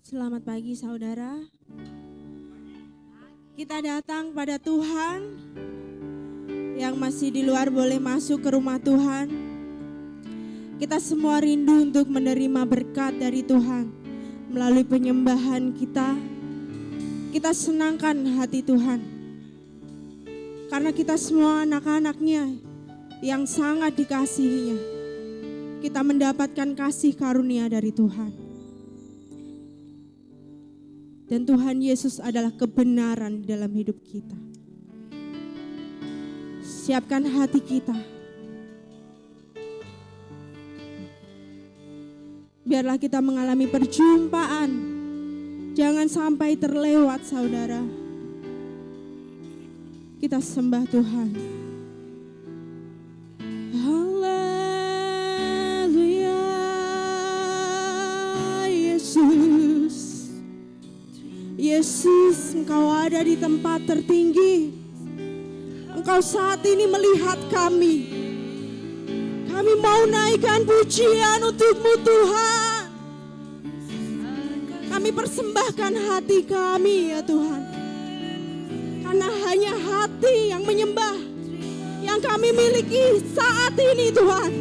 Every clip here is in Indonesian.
Selamat pagi saudara. Kita datang pada Tuhan yang masih di luar boleh masuk ke rumah Tuhan. Kita semua rindu untuk menerima berkat dari Tuhan. Melalui penyembahan kita, kita senangkan hati Tuhan. Karena kita semua anak-anaknya yang sangat dikasihinya. Kita mendapatkan kasih karunia dari Tuhan. Dan Tuhan Yesus adalah kebenaran dalam hidup kita. Siapkan hati kita. Biarlah kita mengalami perjumpaan. Jangan sampai terlewat saudara. Kita sembah Tuhan. Haleluya Yesus. Yesus, Engkau ada di tempat tertinggi. Engkau saat ini melihat kami. Kami mau naikkan pujian untuk-Mu Tuhan. Kami persembahkan hati kami ya Tuhan. Karena hanya hati yang menyembah yang kami miliki saat ini Tuhan.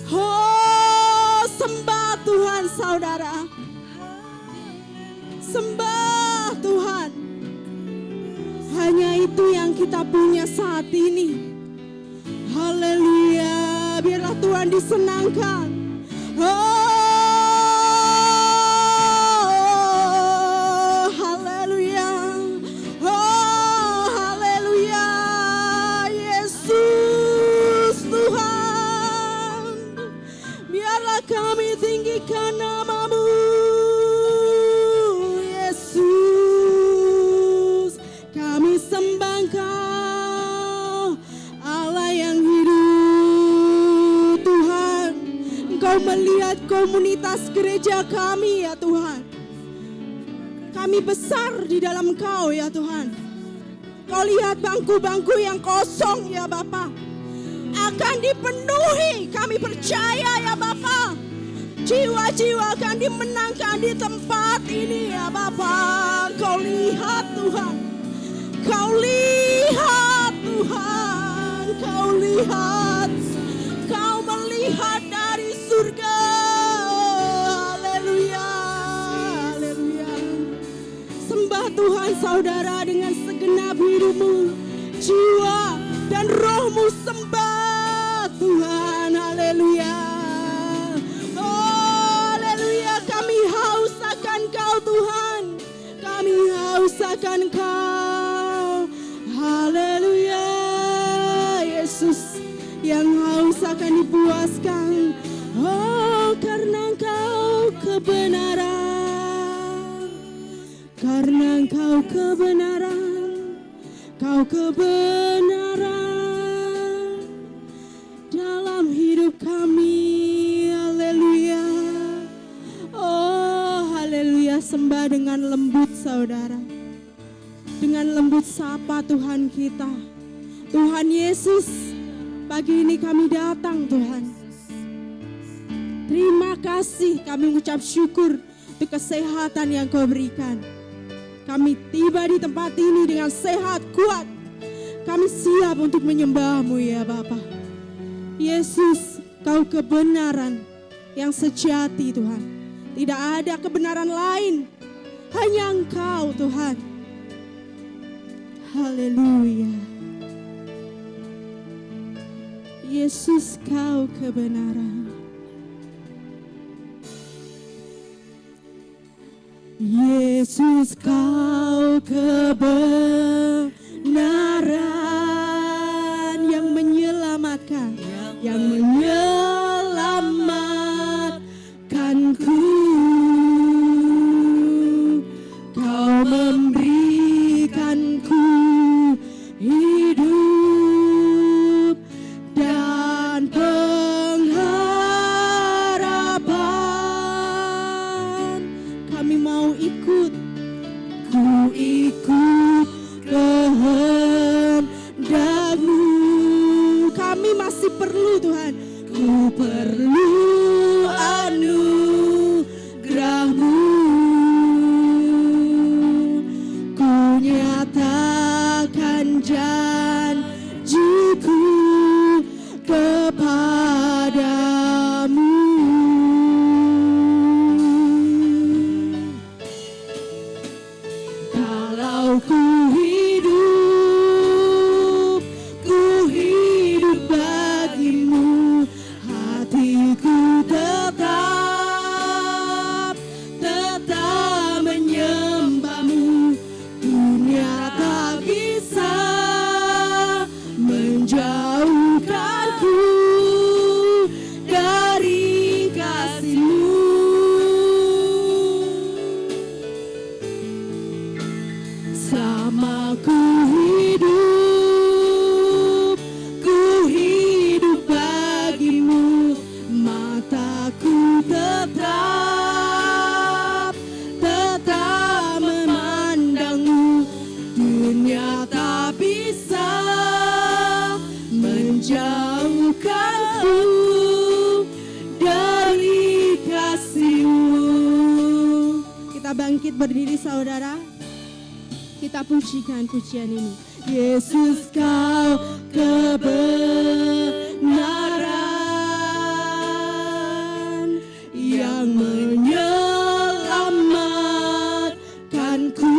Oh, sembah Tuhan saudara. Sembah Tuhan. Hanya itu yang kita punya saat ini. Haleluya. Biarlah Tuhan disenangkan. Oh, haleluya. Oh, haleluya. Yesus Tuhan. Biarlah kami tinggikan nama-Mu. Melihat komunitas gereja kami ya Tuhan. Kami besar di dalam Engkau ya Tuhan. Kau lihat bangku-bangku yang kosong ya Bapa. Akan dipenuhi, kami percaya ya Bapa. Jiwa-jiwa akan dimenangkan di tempat ini ya Bapa. Kau lihat Tuhan. Kau lihat Tuhan. Kau lihat. Kau melihat dari surga. Haleluya, haleluya. Sembah Tuhan saudara dengan segenap hidupmu, jiwa dan rohmu. Sembah Tuhan, haleluya. Oh, haleluya. Kami haus akan Kau Tuhan. Kami haus akan Kau. Haleluya. Yesus yang haus akan dipuaskan. Oh, karena Engkau kebenaran. Karena Engkau kebenaran. Kau kebenaran dalam hidup kami. Haleluya. Oh, haleluya. Sembah dengan lembut saudara. Dengan lembut sapa Tuhan kita. Tuhan Yesus, pagi ini kami datang Tuhan. Terima kasih, kami mengucap syukur untuk kesehatan yang Kau berikan. Kami tiba di tempat ini dengan sehat, kuat. Kami siap untuk menyembah-Mu ya Bapa. Yesus, Kau kebenaran yang sejati Tuhan. Tidak ada kebenaran lain, hanya Engkau Tuhan. Haleluya. Yesus, Kau kebenaran. Yesus, Kau kebenaran yang menyelamatkan, yang menyelamatkanku. Kau memberikanku hidup dan pengharapan. Kami mau ikut, ku ikut kehendak-Mu. Kami masih perlu Tuhan, ku perlu anugerah-Mu. Kalau ku hidup bagimu, hatiku tetap menyembahmu. Dunia tak bisa menjauhkanku dari kasih-Mu. Selama ku hidup bagimu, mataku tetap memandangmu. Dunia tak bisa menjauhkanku dari kasih-Mu. Kita bangkit berdiri saudara, kita pujikan pujian ini. Yesus, Kau kebenaran yang menyelamatkanku.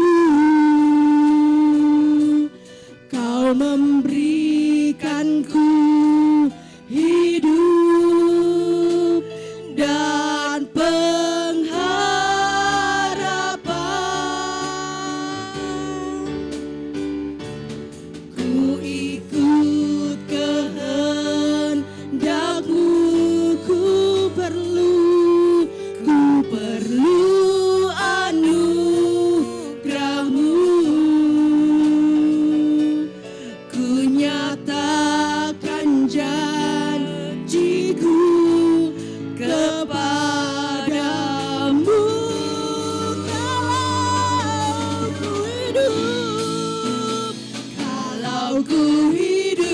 Kau memberikanku hidup dan pengharapan. Ku ikut kehendak-Mu, ku perlu anugerah-Mu. Ku nyatakan janjiku kepadamu. Kalau ku hidup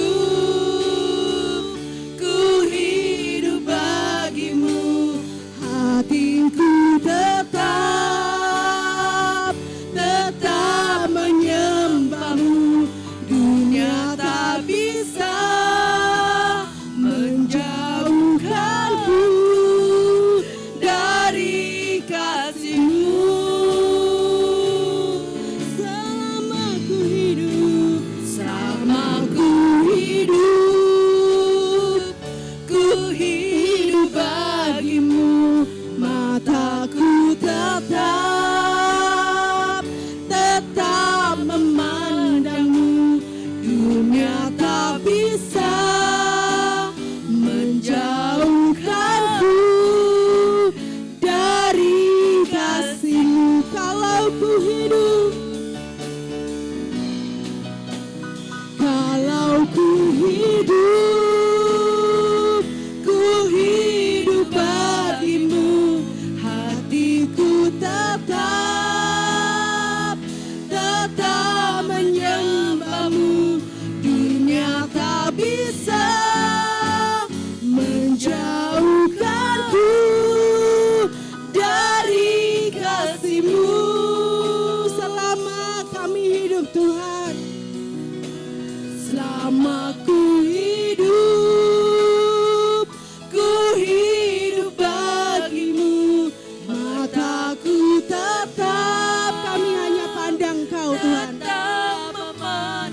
bagimu, hatiku tetap menyembahmu. Dunia tak bisa menjauhkanku dari kasih-Mu. Selama ku hidup bagimu, mataku tetap memandangmu. Dunia tak bisa menjauhkanku dari kasih-Mu. Kalau ku hidup bagimu, hatiku tetap menyembahmu. Dunia tak bisa menjauhkanku dari kasih-Mu. Selama kami hidup Tuhan, selama ku hidup bagimu, mataku tetap, kami hanya pandang Kau Tuhan.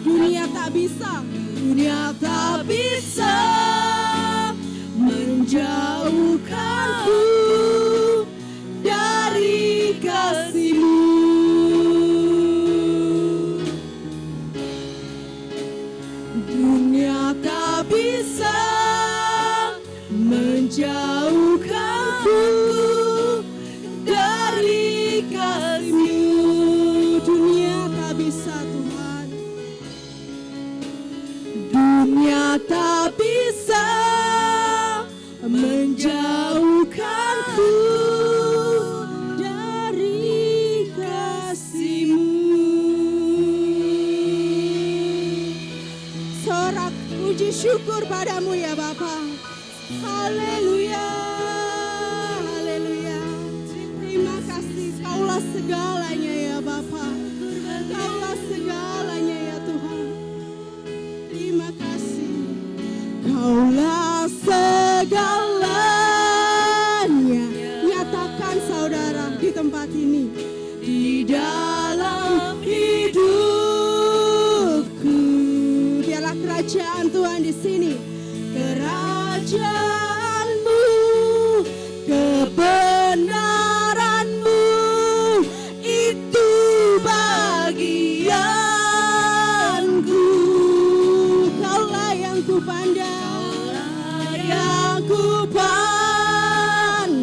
Dunia tak bisa menjauhkanku dari kasih-Mu. Dunia tak bisa menjauhkanku dari kasih-Mu. Dunia tak bisa Tuhan. Dunia tak bisa menjauhkanku dari kasih-Mu. Sorak puji syukur padamu ya Bapa. Haleluya, haleluya. Terima kasih, Kaulah segalanya ya Bapa. Kaulah segalanya ya Tuhan. Terima kasih. Kaulah segalanya. Nyatakan saudara di tempat ini. Di dalam hidup kerajaan Tuhan di sini. Kerajaanmu, kebenaranmu, itu bagianku. Kaulah yang ku pandang, yang ku pandang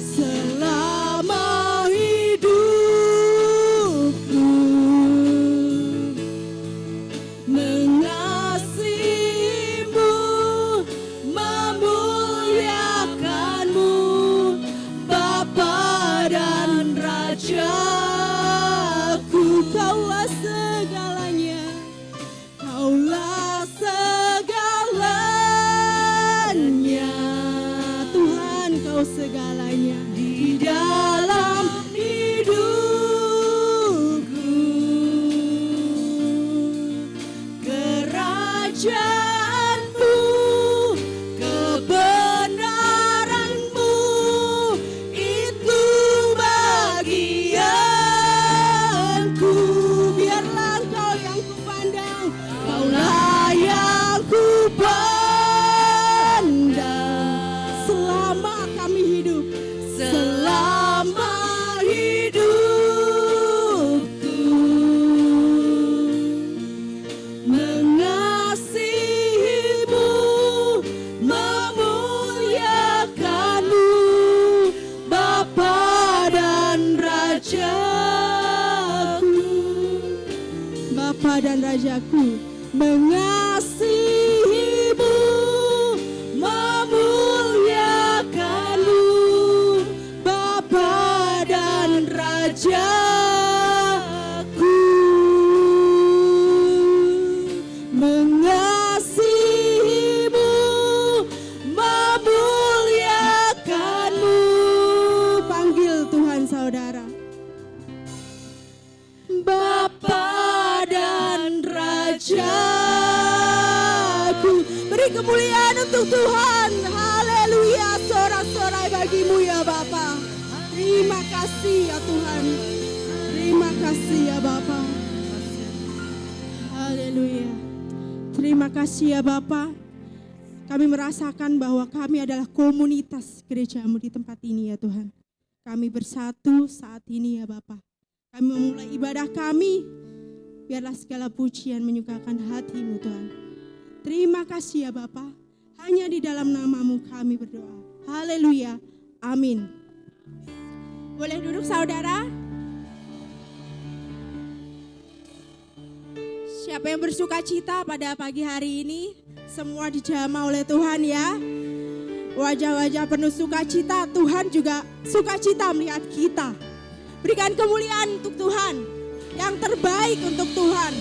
selama hidupku. Mengasihimu, memuliakanmu, Bapa dan Rajaku. Kaulah segalanya, kaulah segalanya. Tuhan, kau segalanya di dalam hidupku. Kerajaanmu, kebenaranmu, itu bagianku. Biarlah Engkau yang kupandang, Kaulah yang kupandang selama kami hidup, selama hidupku. Mengasihimu, memuliakanmu, Bapa dan Rajaku. Bapa dan Rajaku, mengasihimu, memuliakanmu, Bapa dan Rajaku. Mengasihimu, memuliakanmu. Panggil Tuhan saudara. Bapa dan Rajaku. Beri kemuliaan untuk Tuhan. Haleluya. Sorak-sorai bagimu ya Bapa. Terima kasih ya Tuhan. Terima kasih ya Bapa. Haleluya. Terima kasih ya Bapa. Kami merasakan bahwa kami adalah komunitas gerejamu di tempat ini ya Tuhan. Kami bersatu saat ini ya Bapa. Kami memulai ibadah kami, biarlah segala pujian menyukakan hatimu Tuhan. Terima kasih ya Bapa. Hanya di dalam namamu kami berdoa. Haleluya. Amin. Boleh duduk saudara? Siapa yang bersuka cita pada pagi hari ini? Semua dijamah oleh Tuhan ya. Wajah-wajah penuh sukacita, Tuhan juga sukacita melihat kita. Berikan kemuliaan untuk Tuhan, yang terbaik untuk Tuhan.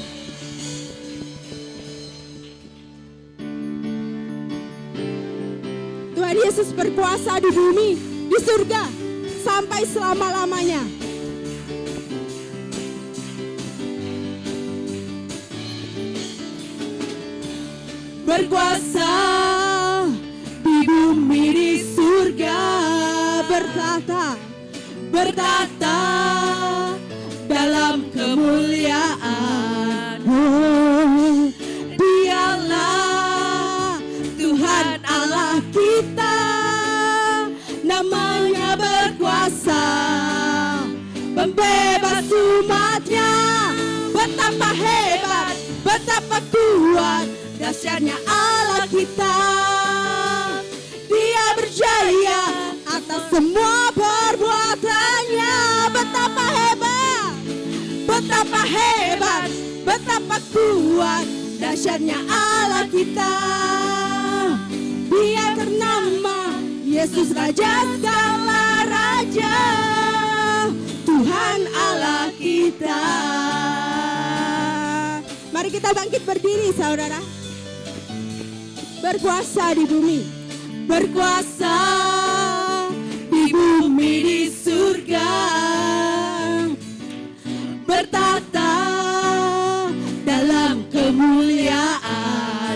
Tuhan Yesus berkuasa di bumi, di surga, sampai selama-lamanya. Berkuasa di bumi, di surga, bertata dalam kemuliaan. Oh, Dialah Tuhan Allah kita, namanya berkuasa, pembebas umatnya. Betapa hebat, betapa kuat, dahsyatnya Allah kita. Dia berjaya atas semua perbuatannya. Betapa hebat, betapa hebat, betapa kuat, dahsyatnya Allah kita. Dia ternama Yesus Raja segala raja, Tuhan Allah kita. Mari kita bangkit berdiri saudara. Berkuasa di bumi, berkuasa di bumi, di surga, bertata dalam kemuliaan.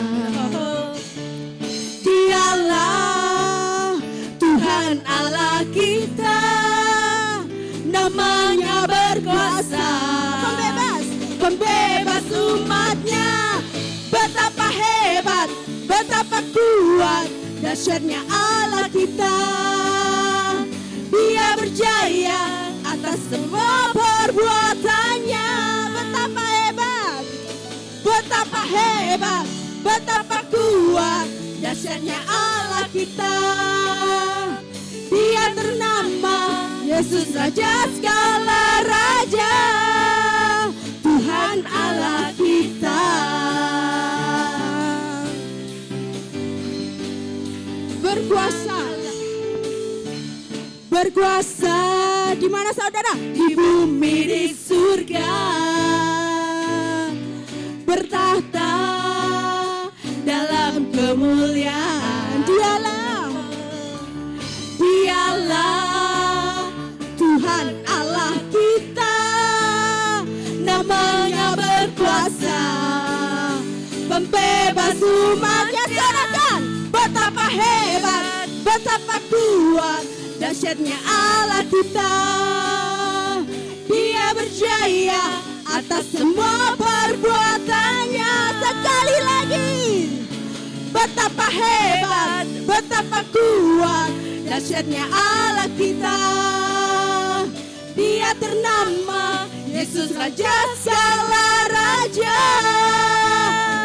Dialah Tuhan Allah kita, namanya berkuasa, pembebas betapa kuat dahsyatnya Allah kita. Dia berjaya atas semua perbuatannya. Betapa hebat, betapa hebat, betapa kuat dahsyatnya Allah kita. Dia ternama Yesus Raja segala raja, Tuhan Allah kita. Berkuasa, berkuasa di mana saudara? Di bumi, di surga, bertahta dalam kemuliaan. Dialah Tuhan Allah kita, namanya berkuasa, pembebas umatnya. Serahkan, betapa hebat, betapa kuat dahsyatnya Allah kita. Dia berjaya atas semua perbuatannya. Sekali lagi, betapa hebat, betapa kuat dahsyatnya Allah kita. Dia ternama Yesus Raja segala raja,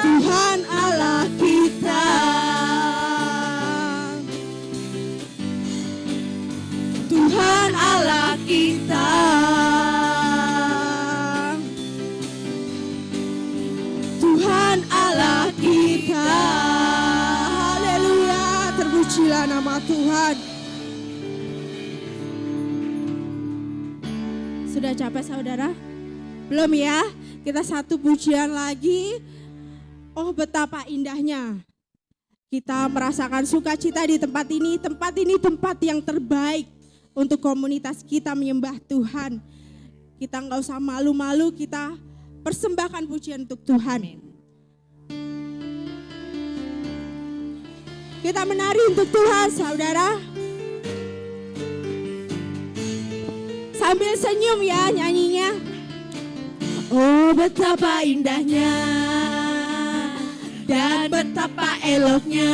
Tuhan Allah kita. Tuhan Allah kita. Tuhan Allah kita. Haleluya, terpujilah nama Tuhan. Sudah capek saudara? Belum ya? Kita satu pujian lagi. Oh betapa indahnya kita merasakan sukacita di tempat ini. Tempat ini tempat yang terbaik untuk komunitas kita menyembah Tuhan. Kita nggak usah malu-malu, kita persembahkan pujian untuk Tuhan. Kita menari untuk Tuhan saudara. Sambil senyum ya nyanyinya. Oh betapa indahnya dan betapa eloknya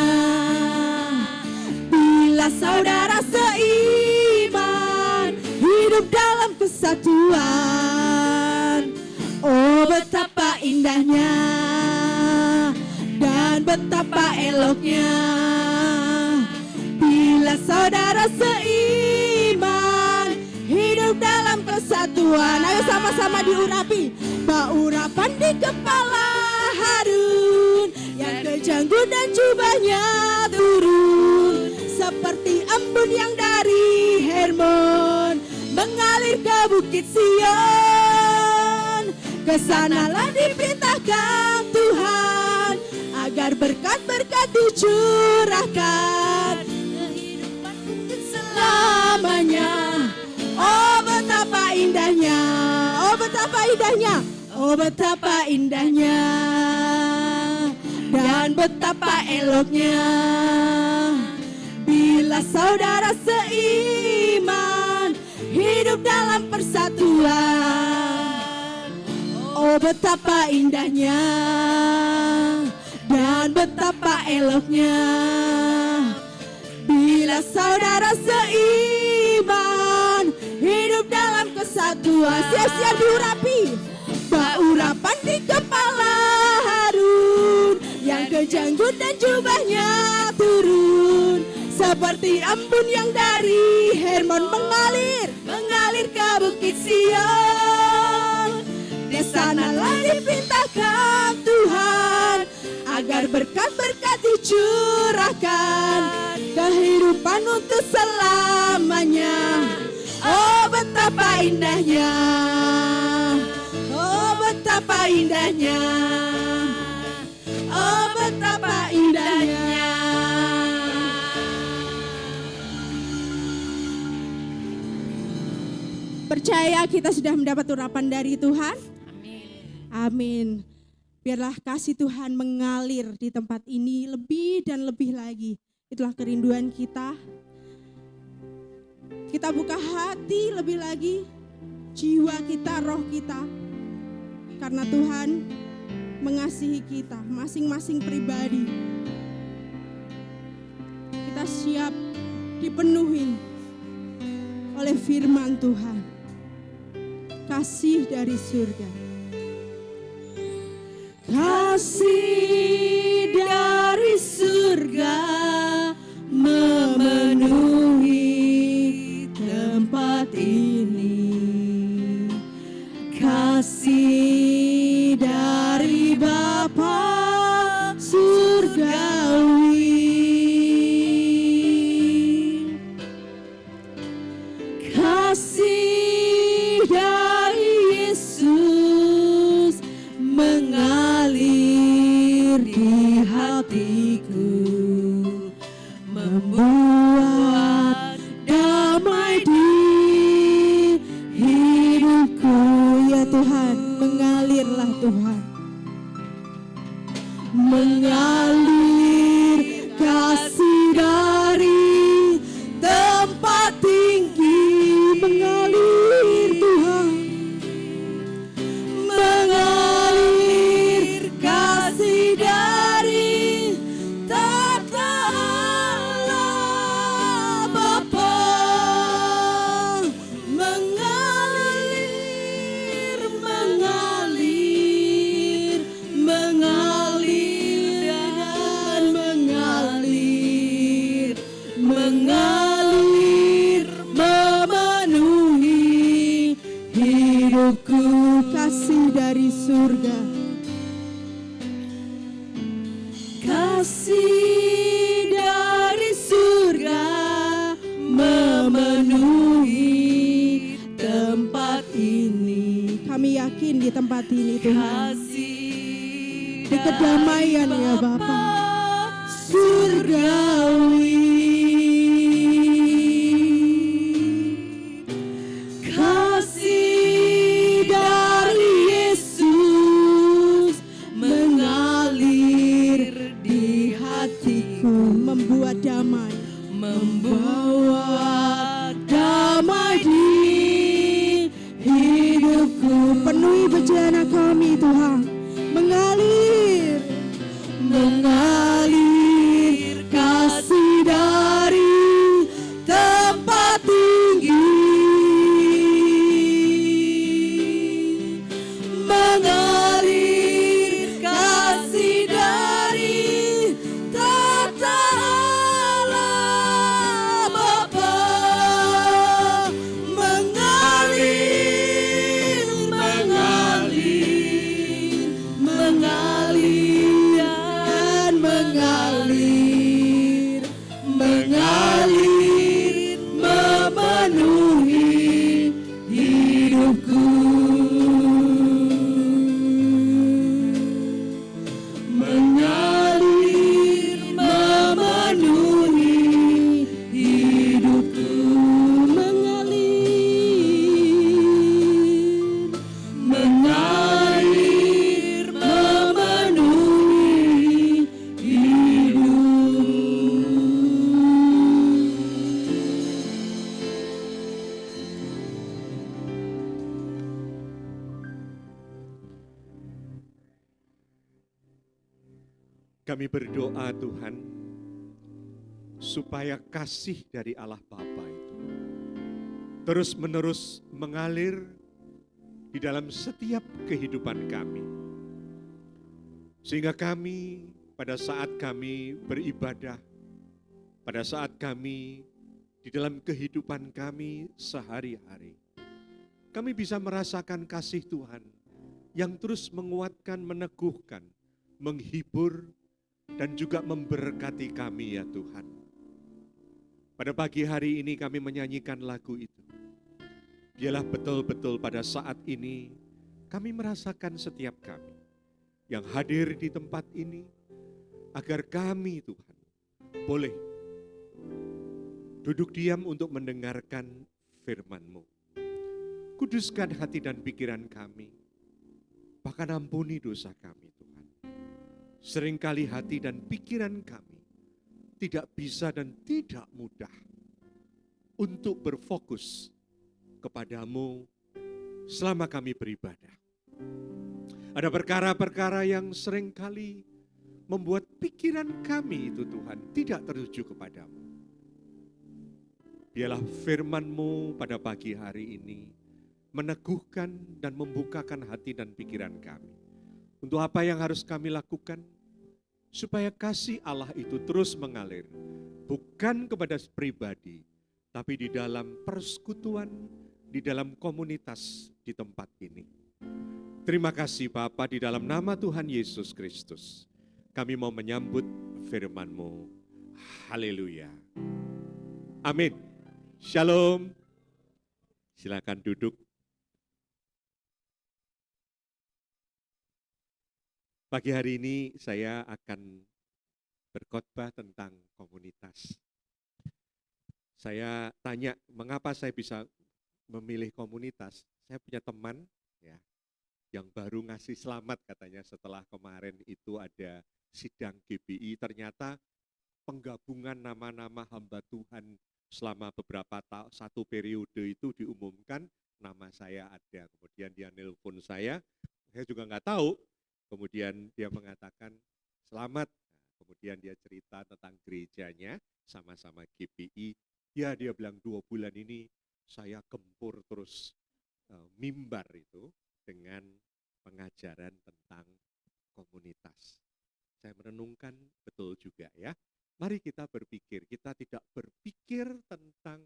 bila saudara seiman hidup dalam kesatuan. Oh betapa indahnya dan betapa eloknya bila saudara seiman hidup dalam kesatuan. Ayo sama-sama diurapi. Urapan di kepala Harun yang kejanggut dan jubahnya turun seperti embun yang dari Hermon mengalir ke Bukit Sion. Kesanalah diperintahkan Tuhan agar berkat-berkat dicurahkan kehidupan untuk selamanya. Oh betapa indahnya, oh betapa indahnya, oh betapa indahnya dan betapa eloknya bila saudara seiman hidup dalam persatuan. Oh betapa indahnya dan betapa eloknya bila saudara seiman hidup dalam kesatuan. Siap-siap diurapi. Urapan di kepala Harun yang kejanggut dan jubahnya turun seperti embun yang dari Hermon mengalir ke Bukit Sion. Di sanalah diperintahkan Tuhan agar berkat-berkat dicurahkan kehidupan untuk selamanya. Oh betapa indahnya, oh betapa indahnya, oh betapa indahnya. Percaya kita sudah mendapat urapan dari Tuhan? Amin. Amin. Biarlah kasih Tuhan mengalir di tempat ini lebih dan lebih lagi. Itulah kerinduan kita. Kita buka hati lebih lagi, jiwa kita, roh kita. Karena Tuhan mengasihi kita masing-masing pribadi. kita siap dipenuhi oleh firman Tuhan. Kasih dari surga. Kasih dari surga memenuhi tempat ini. Kasih dari Bapa surgawi. Kasih dari Yesus mengalir di hatiku, membuat damai di hidupku. Ya Tuhan, mengalirlah Tuhan. Mengalir kasih dari tempat tinggi. Mengalir Tuhan. Mengalir kasih dari tata Allah Bapa. Mengalir, mengalir, mengalir dan mengalir, mengalir memenuhi hidupku. Kasih dari surga. Kasih dari surga memenuhi tempat ini. Kami yakin di tempat ini Tuhan. Di kedamaian ya Bapa surgawi. Kasih dari Yesus mengalir di hatiku, membuat damai, membawa damai di hidupku. Penuhi bejana kami Tuhan. Mengalir, mengalir kasih dari tempat tinggi. Mengalir kasih dari tata Allah Bapa. Mengalir, mengalir, mengalir dan mengalir, mengalir memenuhi hidupku. Mengalir memenuhi hidupku. Mengalir, mengalir memenuhi hidup. Kami berdoa Tuhan, supaya kasih dari Allah Bapa itu terus-menerus mengalir di dalam setiap kehidupan kami. Sehingga kami pada saat kami beribadah, pada saat kami di dalam kehidupan kami sehari-hari, kami bisa merasakan kasih Tuhan yang terus menguatkan, meneguhkan, menghibur, dan juga memberkati kami ya Tuhan. Pada pagi hari ini kami menyanyikan lagu itu. Biarlah betul-betul pada saat ini kami merasakan setiap kami yang hadir di tempat ini, agar kami Tuhan boleh duduk diam untuk mendengarkan firman-Mu. Kuduskan hati dan pikiran kami, bahkan ampuni dosa kami Tuhan. Seringkali hati dan pikiran kami tidak bisa dan tidak mudah untuk berfokus kepadamu selama kami beribadah. Ada perkara-perkara yang seringkali membuat pikiran kami itu Tuhan tidak tertuju kepadamu. Biarlah firman-Mu pada pagi hari ini meneguhkan dan membukakan hati dan pikiran kami. Untuk apa yang harus kami lakukan, supaya kasih Allah itu terus mengalir, bukan kepada pribadi, tapi di dalam persekutuan, di dalam komunitas di tempat ini. Terima kasih Bapa, di dalam nama Tuhan Yesus Kristus, kami mau menyambut firman-Mu. Haleluya. Amin. Shalom. Silakan duduk. Pagi hari ini saya akan berkhotbah tentang komunitas. Saya tanya, mengapa saya bisa memilih komunitas? Saya punya teman ya, yang baru ngasih selamat katanya setelah kemarin itu ada sidang GBI. Ternyata penggabungan nama-nama hamba Tuhan selama beberapa satu periode itu diumumkan, nama saya ada. Kemudian dia nelpon saya juga nggak tahu. Kemudian dia mengatakan selamat. Kemudian dia cerita tentang gerejanya sama-sama GBI. Ya, dia bilang 2 bulan ini saya gempur terus mimbar itu dengan pengajaran tentang komunitas. Saya merenungkan betul juga ya. Mari kita berpikir, kita tidak berpikir tentang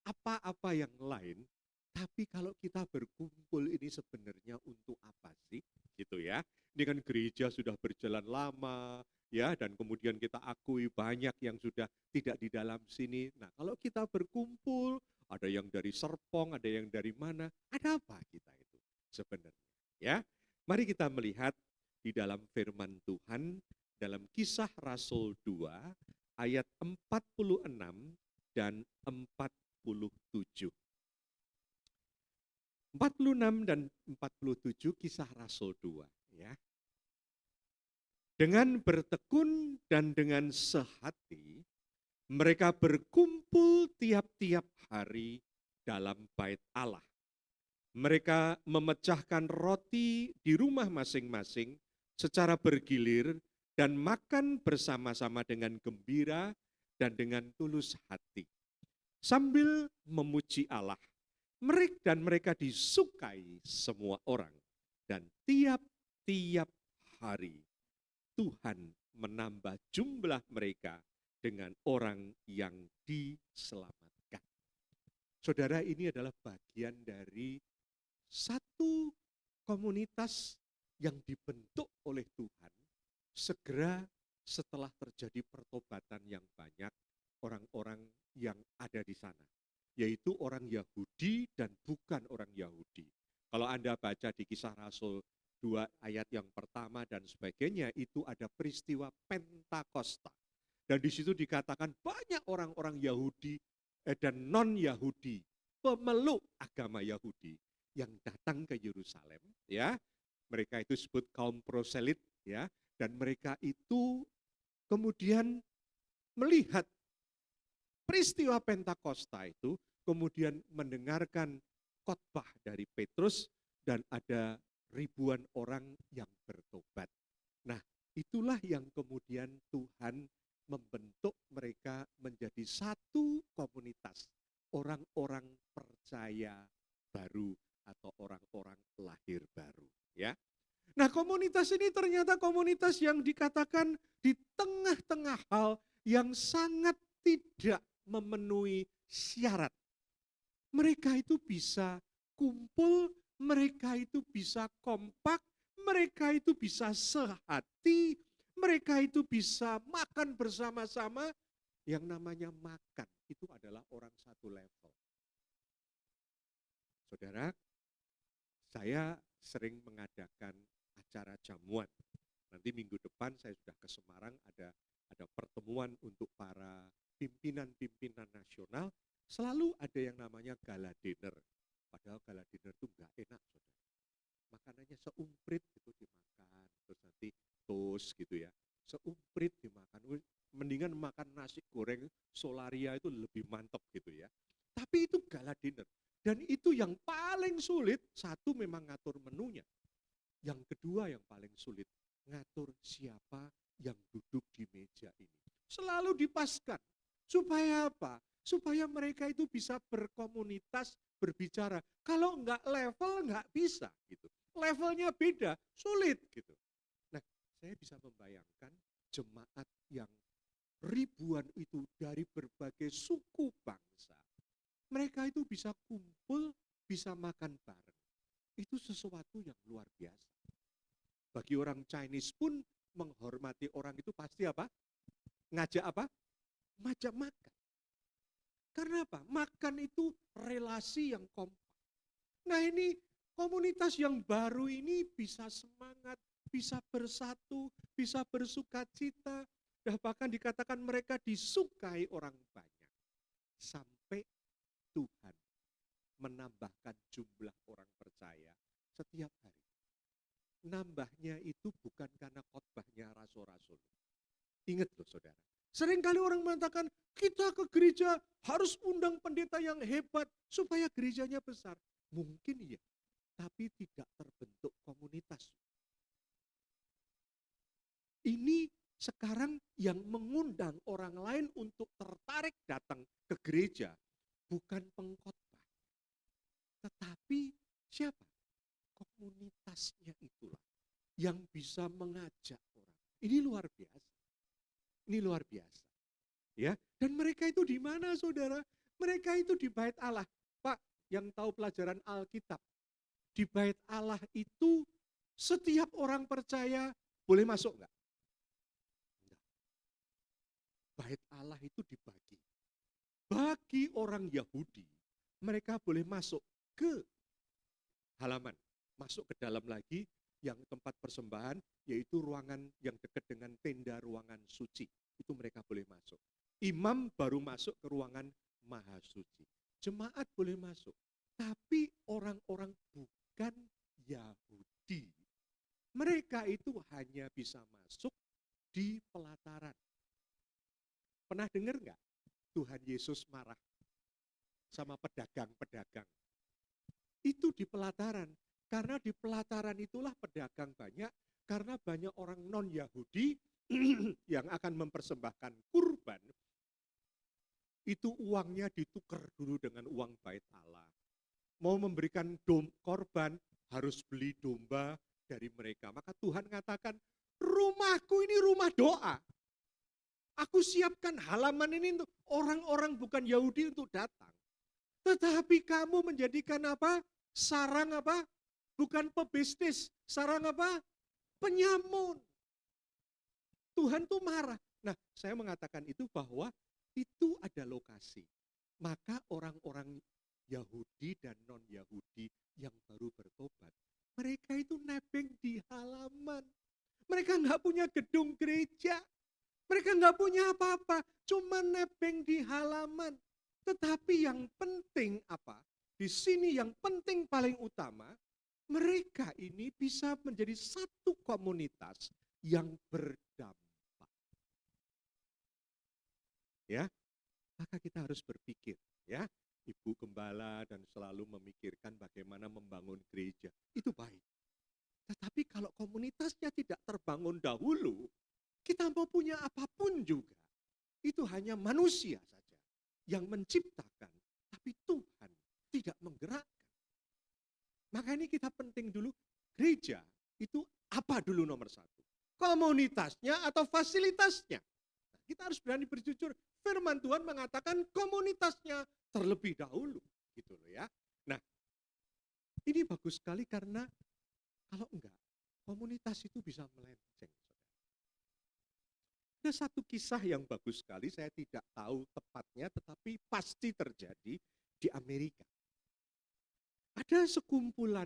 apa-apa yang lain, tapi kalau kita berkumpul ini sebenarnya untuk apa sih? Gitu ya. Ini kan gereja sudah berjalan lama, ya, dan kemudian kita akui banyak yang sudah tidak di dalam sini. Nah, kalau kita berkumpul, ada yang dari Serpong, ada yang dari mana, ada apa kita itu sebenarnya? Ya, mari kita melihat di dalam firman Tuhan, dalam Kisah Rasul 2, ayat 46 dan 47. 46 dan 47 Kisah Rasul 2 ya. Dengan bertekun dan dengan sehati mereka berkumpul tiap-tiap hari dalam bait Allah. Mereka memecahkan roti di rumah masing-masing secara bergilir dan makan bersama-sama dengan gembira dan dengan tulus hati, sambil memuji Allah. Mereka disukai semua orang, dan tiap-tiap hari Tuhan menambah jumlah mereka dengan orang yang diselamatkan. Saudara, ini adalah bagian dari satu komunitas yang dibentuk oleh Tuhan segera setelah terjadi pertobatan yang banyak orang-orang yang ada di sana, yaitu orang Yahudi dan bukan orang Yahudi. Kalau Anda baca di Kisah Rasul 2 ayat yang pertama dan sebagainya, itu ada peristiwa Pentakosta. Dan di situ dikatakan banyak orang-orang Yahudi dan non-Yahudi, pemeluk agama Yahudi yang datang ke Yerusalem, ya. Mereka itu disebut kaum proselit, ya. Dan mereka itu kemudian melihat peristiwa Pentakosta itu, kemudian mendengarkan khotbah dari Petrus dan ada ribuan orang yang bertobat. Nah, itulah yang kemudian Tuhan membentuk mereka menjadi satu komunitas, orang-orang percaya baru atau orang-orang lahir baru, ya. Nah, komunitas ini ternyata komunitas yang dikatakan di tengah-tengah hal yang sangat tidak memenuhi syarat. Mereka itu bisa kumpul, mereka itu bisa kompak, mereka itu bisa sehati, mereka itu bisa makan bersama-sama. Yang namanya makan itu adalah orang satu level. Saudara, saya sering mengadakan acara jamuan. Nanti minggu depan saya sudah ke Semarang, ada pertemuan untuk para pimpinan-pimpinan nasional. Selalu ada yang namanya gala dinner. Padahal gala dinner itu nggak enak, saudara. Makanannya seumprit gitu dimakan, terus nanti toast gitu ya. Seumprit dimakan, mendingan makan nasi goreng Solaria itu lebih mantap gitu ya. Tapi itu gala dinner. Dan itu yang paling sulit, satu memang ngatur menunya. Yang kedua yang paling sulit, ngatur siapa yang duduk di meja ini. Selalu dipaskan. Supaya apa? supaya mereka itu bisa berkomunitas, berbicara. Kalau enggak level, enggak bisa gitu. Levelnya beda, sulit gitu. Nah, saya bisa membayangkan jemaat yang ribuan itu dari berbagai suku bangsa. Mereka itu bisa kumpul, bisa makan bareng. Itu sesuatu yang luar biasa. Bagi orang Chinese pun menghormati orang itu pasti apa? Ngajak apa? Ngajak makan. Karena apa? Makan itu relasi yang kompak. Nah ini komunitas yang baru ini bisa semangat, bisa bersatu, bisa bersukacita. Dan bahkan dikatakan mereka disukai orang banyak. Sampai Tuhan menambahkan jumlah orang percaya setiap hari. Nambahnya itu bukan karena khotbahnya rasul-rasul. Ingat loh saudara. Seringkali orang mengatakan kita ke gereja harus undang pendeta yang hebat supaya gerejanya besar. Mungkin iya, tapi tidak terbentuk komunitas. Ini sekarang yang mengundang orang lain untuk tertarik datang ke gereja bukan pengkhotbah, tetapi siapa? Komunitasnya itulah yang bisa mengajak orang. Ini luar biasa. Ini luar biasa. Ya, dan mereka itu di mana saudara? Mereka itu di Bait Allah. Pak, yang tahu pelajaran Alkitab, di Bait Allah itu setiap orang percaya boleh masuk enggak? Enggak. Bait Allah itu dibagi. Bagi orang Yahudi, mereka boleh masuk ke halaman, masuk ke dalam lagi yang tempat persembahan, yaitu ruangan yang dekat dengan tenda ruangan suci. Itu mereka boleh masuk. Imam baru masuk ke ruangan maha suci. Jemaat boleh masuk. Tapi orang-orang bukan Yahudi, mereka itu hanya bisa masuk di pelataran. Pernah dengar nggak Tuhan Yesus marah sama pedagang-pedagang? Itu di pelataran. Karena di pelataran itulah pedagang banyak, karena banyak orang non-Yahudi yang akan mempersembahkan kurban, itu uangnya ditukar dulu dengan uang Bait Allah. Mau memberikan korban, harus beli domba dari mereka. Maka Tuhan katakan, rumahku ini rumah doa. Aku siapkan halaman ini untuk orang-orang bukan Yahudi untuk datang. Tetapi kamu menjadikan apa? Sarang apa? Bukan pebisnis, sarang apa? Penyamun. Tuhan tuh marah. Nah, saya mengatakan itu bahwa itu ada lokasi. Maka orang-orang Yahudi dan non-Yahudi yang baru bertobat, mereka itu nebeng di halaman. Mereka nggak punya gedung gereja. Mereka nggak punya apa-apa, cuma nebeng di halaman. Tetapi yang penting apa? Di sini yang penting paling utama, mereka ini bisa menjadi satu komunitas yang berdampak. Ya, maka kita harus berpikir, ya, Ibu Gembala dan selalu memikirkan bagaimana membangun gereja. Itu baik. Tetapi kalau komunitasnya tidak terbangun dahulu, kita mau punya apapun juga, itu hanya manusia saja yang menciptakan, tapi Tuhan tidak menggerakkan. Maka ini kita penting dulu, gereja itu apa dulu nomor satu? Komunitasnya atau fasilitasnya? Nah, kita harus berani berjujur, firman Tuhan mengatakan komunitasnya terlebih dahulu. Gitu loh ya. Nah, ini bagus sekali karena kalau enggak, komunitas itu bisa melenceng. Ada satu kisah yang bagus sekali, saya tidak tahu tepatnya, tetapi pasti terjadi di Amerika. Ada sekumpulan,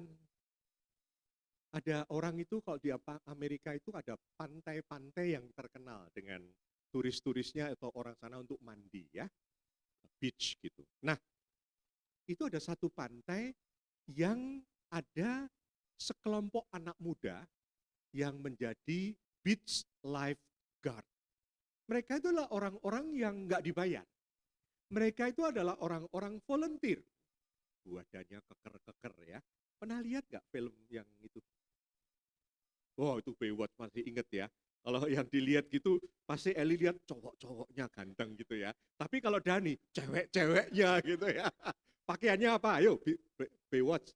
ada orang itu kalau di Amerika itu ada pantai-pantai yang terkenal dengan turis-turisnya atau orang sana untuk mandi ya, beach gitu. Nah, itu ada satu pantai yang ada sekelompok anak muda yang menjadi beach lifeguard. Mereka itu adalah orang-orang yang nggak dibayar. Mereka itu adalah orang-orang volunteer. Badannya keker-keker ya. Pernah lihat nggak film yang itu? Oh itu Baywatch, masih inget ya. Kalau yang dilihat gitu, pasti Eli lihat cowok-cowoknya ganteng gitu ya. Tapi kalau Dani, cewek-ceweknya gitu ya. Pakaiannya apa? Ayo, Baywatch.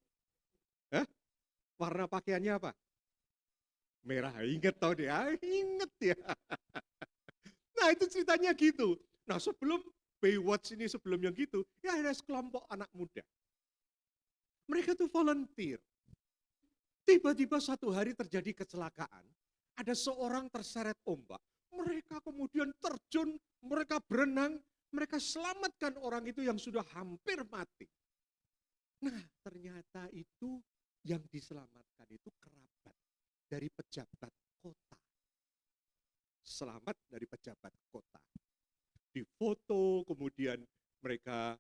Hah? Warna pakaiannya apa? Merah. Ingat tau dia, inget ya. Nah itu ceritanya gitu. Nah sebelum Baywatch ini sebelum yang gitu, ya ada sekelompok anak muda. Mereka tuh volunteer. Tiba-tiba satu hari terjadi kecelakaan. Ada seorang terseret ombak. Mereka kemudian terjun, mereka berenang, mereka selamatkan orang itu yang sudah hampir mati. Nah ternyata itu yang diselamatkan itu kerabat dari pejabat kota. Selamat dari pejabat kota. Difoto, kemudian mereka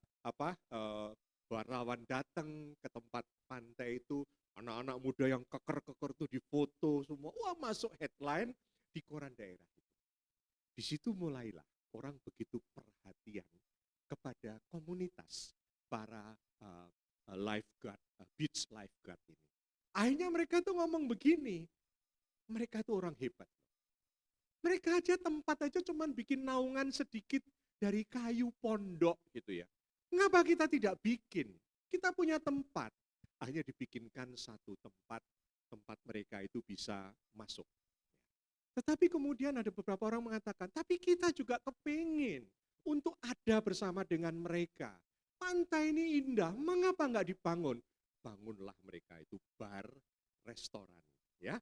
wartawan datang ke tempat pantai itu, anak-anak muda yang keker-keker tuh difoto semua, wah masuk headline di koran daerah itu. Di situ mulailah orang begitu perhatian kepada komunitas para lifeguard, beach lifeguard ini. Akhirnya mereka tuh ngomong begini, mereka tuh orang hebat. Mereka aja tempat aja cuman bikin naungan sedikit dari kayu pondok gitu ya. Mengapa kita tidak bikin? Kita punya tempat. Akhirnya dibikinkan satu tempat, tempat mereka itu bisa masuk. Tetapi kemudian ada beberapa orang mengatakan, tapi kita juga kepingin untuk ada bersama dengan mereka. Pantai ini indah, mengapa nggak dibangun? Bangunlah mereka itu bar, restoran. Ya.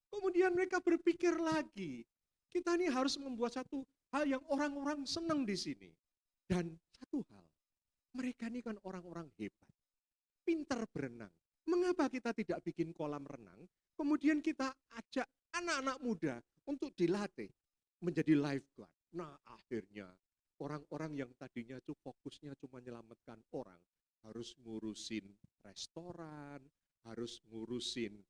Kemudian mereka berpikir lagi, kita ini harus membuat satu hal yang orang-orang senang di sini. Dan satu hal, mereka ini kan orang-orang hebat, pintar berenang. Mengapa kita tidak bikin kolam renang, kemudian kita ajak anak-anak muda untuk dilatih menjadi lifeguard. Nah akhirnya orang-orang yang tadinya tuh fokusnya cuma menyelamatkan orang, harus ngurusin restoran, harus ngurusin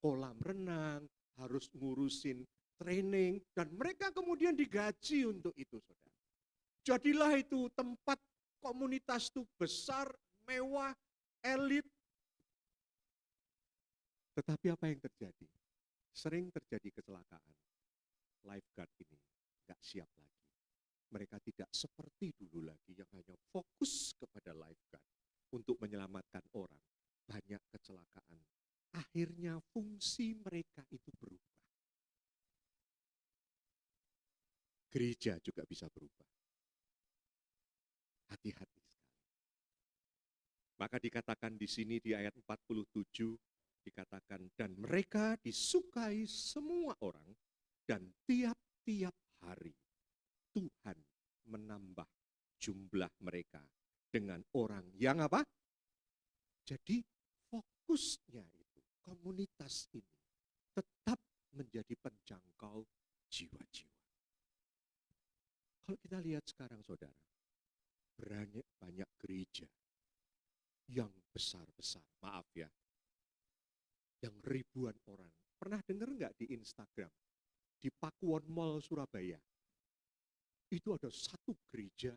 kolam renang, harus ngurusin training, dan mereka kemudian digaji untuk itu, saudara. Jadilah itu tempat komunitas itu besar, mewah, elit. Tetapi apa yang terjadi? Sering terjadi kecelakaan. Lifeguard ini nggak siap lagi. Mereka tidak seperti dulu lagi yang hanya fokus kepada lifeguard untuk menyelamatkan orang. Banyak kecelakaan. Akhirnya fungsi mereka itu berubah. Gereja juga bisa berubah. Hati-hati sekali. Maka dikatakan di sini di ayat 47, dikatakan, dan mereka disukai semua orang, dan tiap-tiap hari Tuhan menambah jumlah mereka dengan orang yang apa? Jadi fokusnya itu, komunitas ini tetap menjadi penjangkau jiwa-jiwa. Kalau kita lihat sekarang saudara, banyak gereja yang besar-besar, maaf ya, yang ribuan orang. Pernah dengar nggak di Instagram, di Pakuwon Mall Surabaya, itu ada satu gereja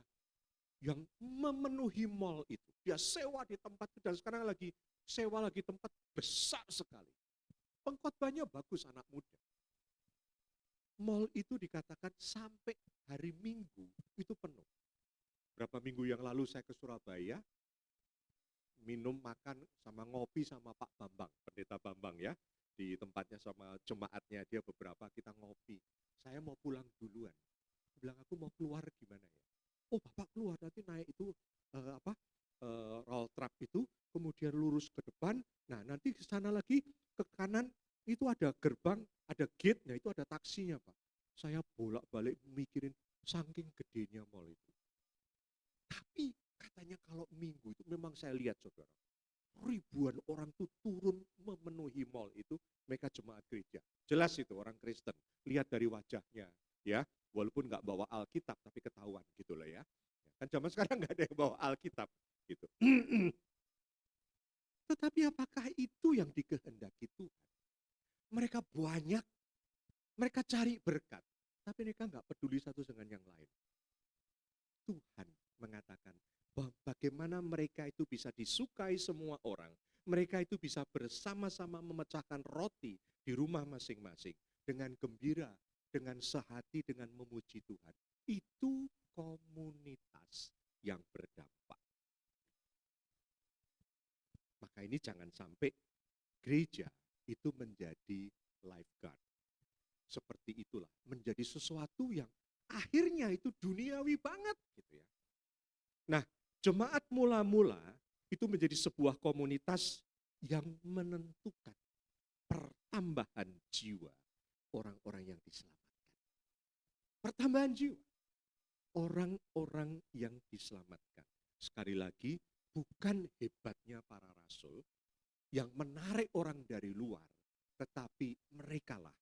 yang memenuhi mall itu. Dia sewa di tempat itu, dan sekarang lagi sewa lagi tempat besar sekali. Pengkhotbahnya bagus, anak muda. Mall itu dikatakan sampai hari Minggu itu penuh. Berapa minggu yang lalu saya ke Surabaya, minum, makan, sama ngopi sama Pak Bambang, Pendeta Bambang ya. Di tempatnya sama jemaatnya dia beberapa, kita ngopi. Saya mau pulang duluan. Bilang aku mau keluar gimana ya? Oh Bapak keluar, nanti naik itu roll truck itu, kemudian lurus ke depan. Nah nanti ke sana lagi ke kanan itu ada gerbang, ada gate-nya, itu ada taksinya Pak. Saya bolak-balik mikirin saking gedenya mall itu. Tapi katanya kalau minggu itu memang saya lihat saudara, ribuan orang tuh turun memenuhi mall itu, mereka jemaat gereja. Jelas itu orang Kristen, lihat dari wajahnya ya, walaupun nggak bawa Alkitab tapi ketahuan gitu loh ya. Kan zaman sekarang nggak ada yang bawa Alkitab gitu. Tetapi apakah itu yang dikehendaki Tuhan? Mereka banyak, mereka cari berkat, tapi mereka nggak peduli satu dengan yang lain. Tuhan mengatakan bahwa bagaimana mereka itu bisa disukai semua orang. Mereka itu bisa bersama-sama memecahkan roti di rumah masing-masing dengan gembira, dengan sehati, dengan memuji Tuhan. Itu komunitas yang berdampak. Maka ini jangan sampai gereja itu menjadi lifeguard. Seperti itulah, menjadi sesuatu yang akhirnya itu duniawi banget gitu ya. Nah, jemaat mula-mula itu menjadi sebuah komunitas yang menentukan pertambahan jiwa orang-orang yang diselamatkan. Pertambahan jiwa orang-orang yang diselamatkan. Sekali lagi, bukan hebatnya para rasul yang menarik orang dari luar, tetapi merekalah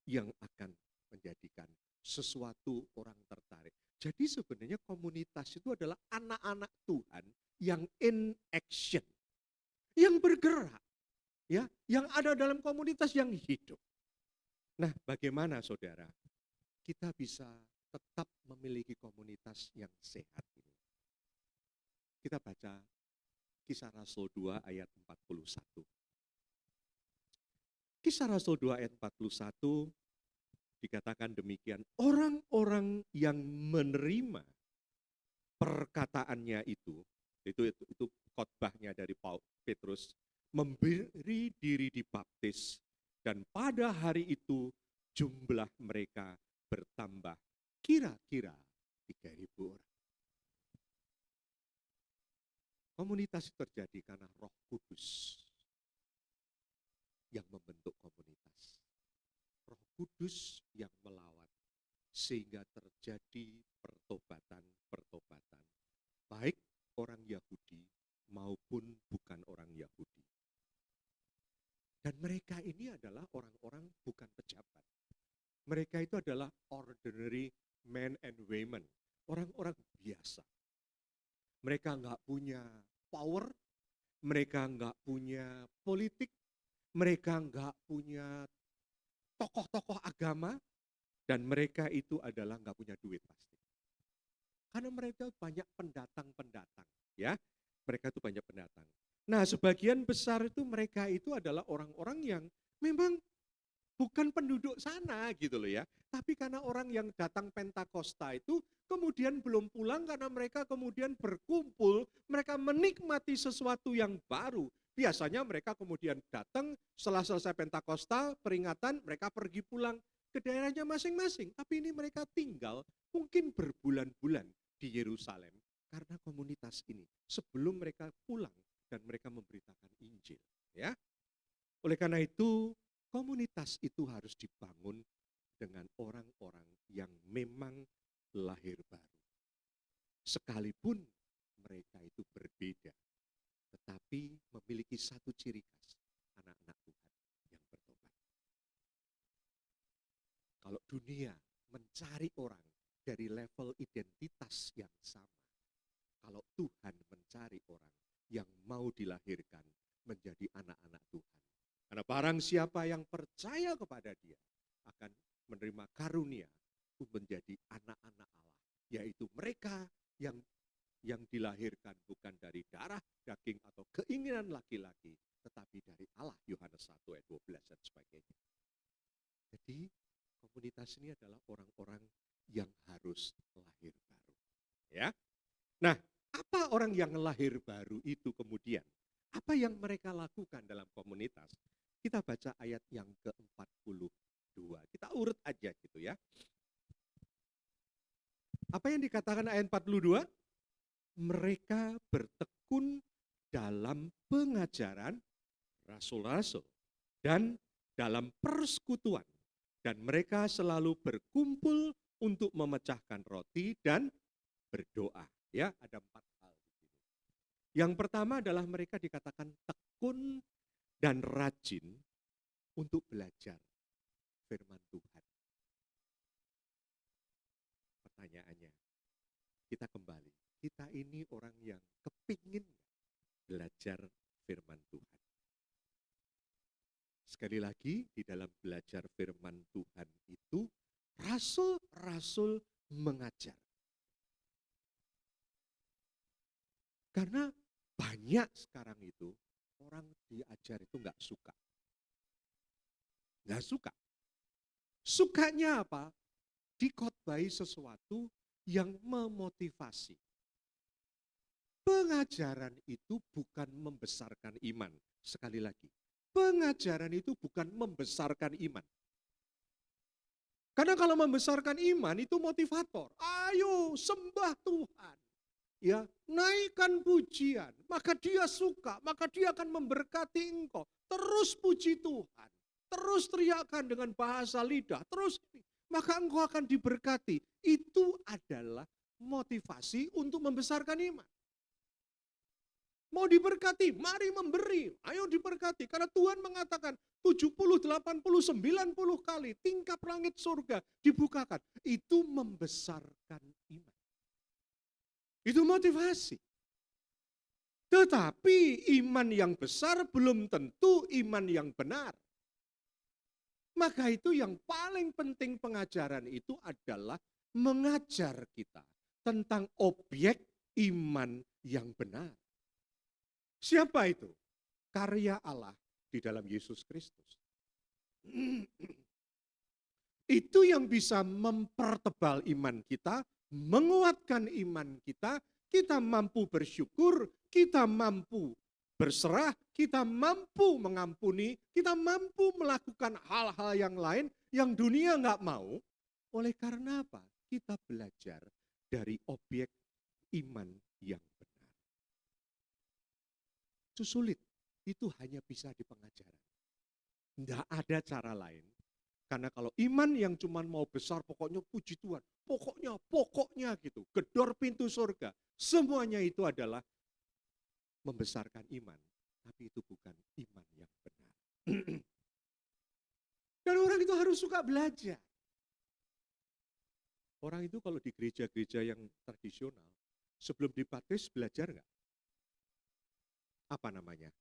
yang akan menjadikan sesuatu orang tertarik. Jadi sebenarnya komunitas itu adalah anak-anak Tuhan yang in action, yang bergerak, ya, yang ada dalam komunitas yang hidup. Nah, bagaimana saudara kita bisa tetap memiliki komunitas yang sehat ini? Kita baca Kisah Rasul 2 ayat 41. Kisah Rasul 2 ayat 41 dikatakan demikian, orang-orang yang menerima perkataannya itu khotbahnya dari Petrus, memberi diri dibaptis, dan pada hari itu jumlah mereka bertambah kira-kira 3.000 orang. Komunitas terjadi karena Roh Kudus yang membentuk komunitas. Roh Kudus yang melawat sehingga terjadi pertobatan, baik orang Yahudi maupun bukan orang Yahudi. Dan mereka ini adalah orang-orang bukan pejabat. Mereka itu adalah ordinary men and women, orang-orang biasa. Mereka nggak punya power, mereka nggak punya politik, mereka nggak punya tokoh-tokoh agama, dan mereka itu adalah nggak punya duit pasti. Karena mereka banyak pendatang-pendatang, ya. Mereka itu banyak pendatang. Nah, sebagian besar itu mereka itu adalah orang-orang yang memang bukan penduduk sana gitu loh ya. Tapi karena orang yang datang Pentakosta itu kemudian belum pulang karena mereka kemudian berkumpul, mereka menikmati sesuatu yang baru. Biasanya mereka kemudian datang setelah selesai Pentakosta, peringatan, mereka pergi pulang ke daerahnya masing-masing. Tapi ini mereka tinggal mungkin berbulan-bulan di Yerusalem karena komunitas ini. Sebelum mereka pulang dan mereka memberitakan Injil. Ya. Oleh karena itu, komunitas itu harus dibangun dengan orang-orang yang memang lahir baru. Sekalipun mereka itu berbeda, tetapi memiliki satu ciri khas, anak-anak Tuhan yang bertobat. Kalau dunia mencari orang dari level identitas yang sama, kalau Tuhan mencari orang yang mau dilahirkan menjadi anak-anak Tuhan. Karena barang siapa yang percaya kepada Dia akan menerima karunia untuk menjadi anak-anak Allah, yaitu mereka yang dilahirkan bukan dari darah, daging atau keinginan laki-laki, tetapi dari Allah, Yohanes 1 ayat 12 dan sebagainya. Jadi komunitas ini adalah orang-orang yang harus lahir baru. Ya. Nah, apa orang yang lahir baru itu kemudian? Apa yang mereka lakukan dalam komunitas? Kita baca ayat yang ke-42. Kita urut aja gitu ya. Apa yang dikatakan ayat 42? Mereka bertekun dalam pengajaran rasul-rasul dan dalam persekutuan. Dan mereka selalu berkumpul untuk memecahkan roti dan berdoa. Ya, ada 4 hal di sini. Yang pertama adalah mereka dikatakan tekun dan rajin untuk belajar firman Tuhan. Pertanyaannya, kita kembali. Kita ini orang yang kepingin belajar firman Tuhan. Sekali lagi, di dalam belajar firman Tuhan itu, rasul-rasul mengajar. Karena banyak sekarang itu, orang diajar itu nggak suka. Nggak suka. Sukanya apa? dikotbahi sesuatu yang memotivasi. Pengajaran itu bukan membesarkan iman. Sekali lagi, pengajaran itu bukan membesarkan iman. Karena kalau membesarkan iman itu motivator. Ayo sembah Tuhan. Ya, naikkan pujian, maka dia suka, maka dia akan memberkati engkau. Terus puji Tuhan, terus teriakkan dengan bahasa lidah, terus maka engkau akan diberkati. Itu adalah motivasi untuk membesarkan iman. Mau diberkati, mari memberi. Ayo diberkati. Karena Tuhan mengatakan 70, 80, 90 kali tingkap langit surga dibukakan. Itu membesarkan iman. Itu motivasi. Tetapi iman yang besar belum tentu iman yang benar. Maka itu yang paling penting pengajaran itu adalah mengajar kita tentang objek iman yang benar. Siapa itu? Karya Allah di dalam Yesus Kristus. Itu yang bisa mempertebal iman kita, menguatkan iman kita, kita mampu bersyukur, kita mampu berserah, kita mampu mengampuni, kita mampu melakukan hal-hal yang lain yang dunia nggak mau. Oleh karena apa? Kita belajar dari objek iman yang benar. Itu sulit, itu hanya bisa di pengajaran. Tidak ada cara lain. Karena kalau iman yang cuma mau besar, pokoknya puji Tuhan, pokoknya gitu, gedor pintu surga. Semuanya itu adalah membesarkan iman. Tapi itu bukan iman yang benar. Dan orang itu harus suka belajar. Orang itu kalau di gereja-gereja yang tradisional, sebelum dibaptis belajar nggak? Apa namanya?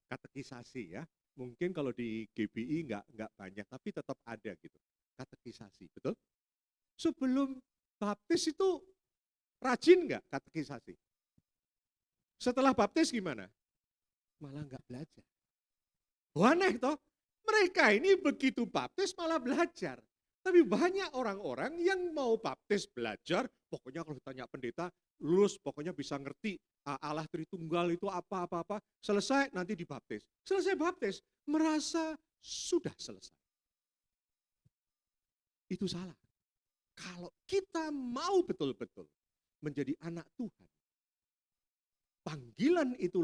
Katekisasi ya. Mungkin kalau di GBI nggak banyak, tapi tetap ada gitu. Katekisasi, betul? Sebelum baptis itu rajin nggak katekisasi? Setelah baptis gimana? Malah nggak belajar. Aneh toh? Mereka ini begitu baptis malah belajar. Tapi banyak orang-orang yang mau baptis belajar, pokoknya kalau ditanya pendeta, lulus pokoknya bisa ngerti Allah Tritunggal itu apa-apa, selesai nanti dibaptis. Selesai baptis, merasa sudah selesai. Itu salah. Kalau kita mau betul-betul menjadi anak Tuhan, panggilan itu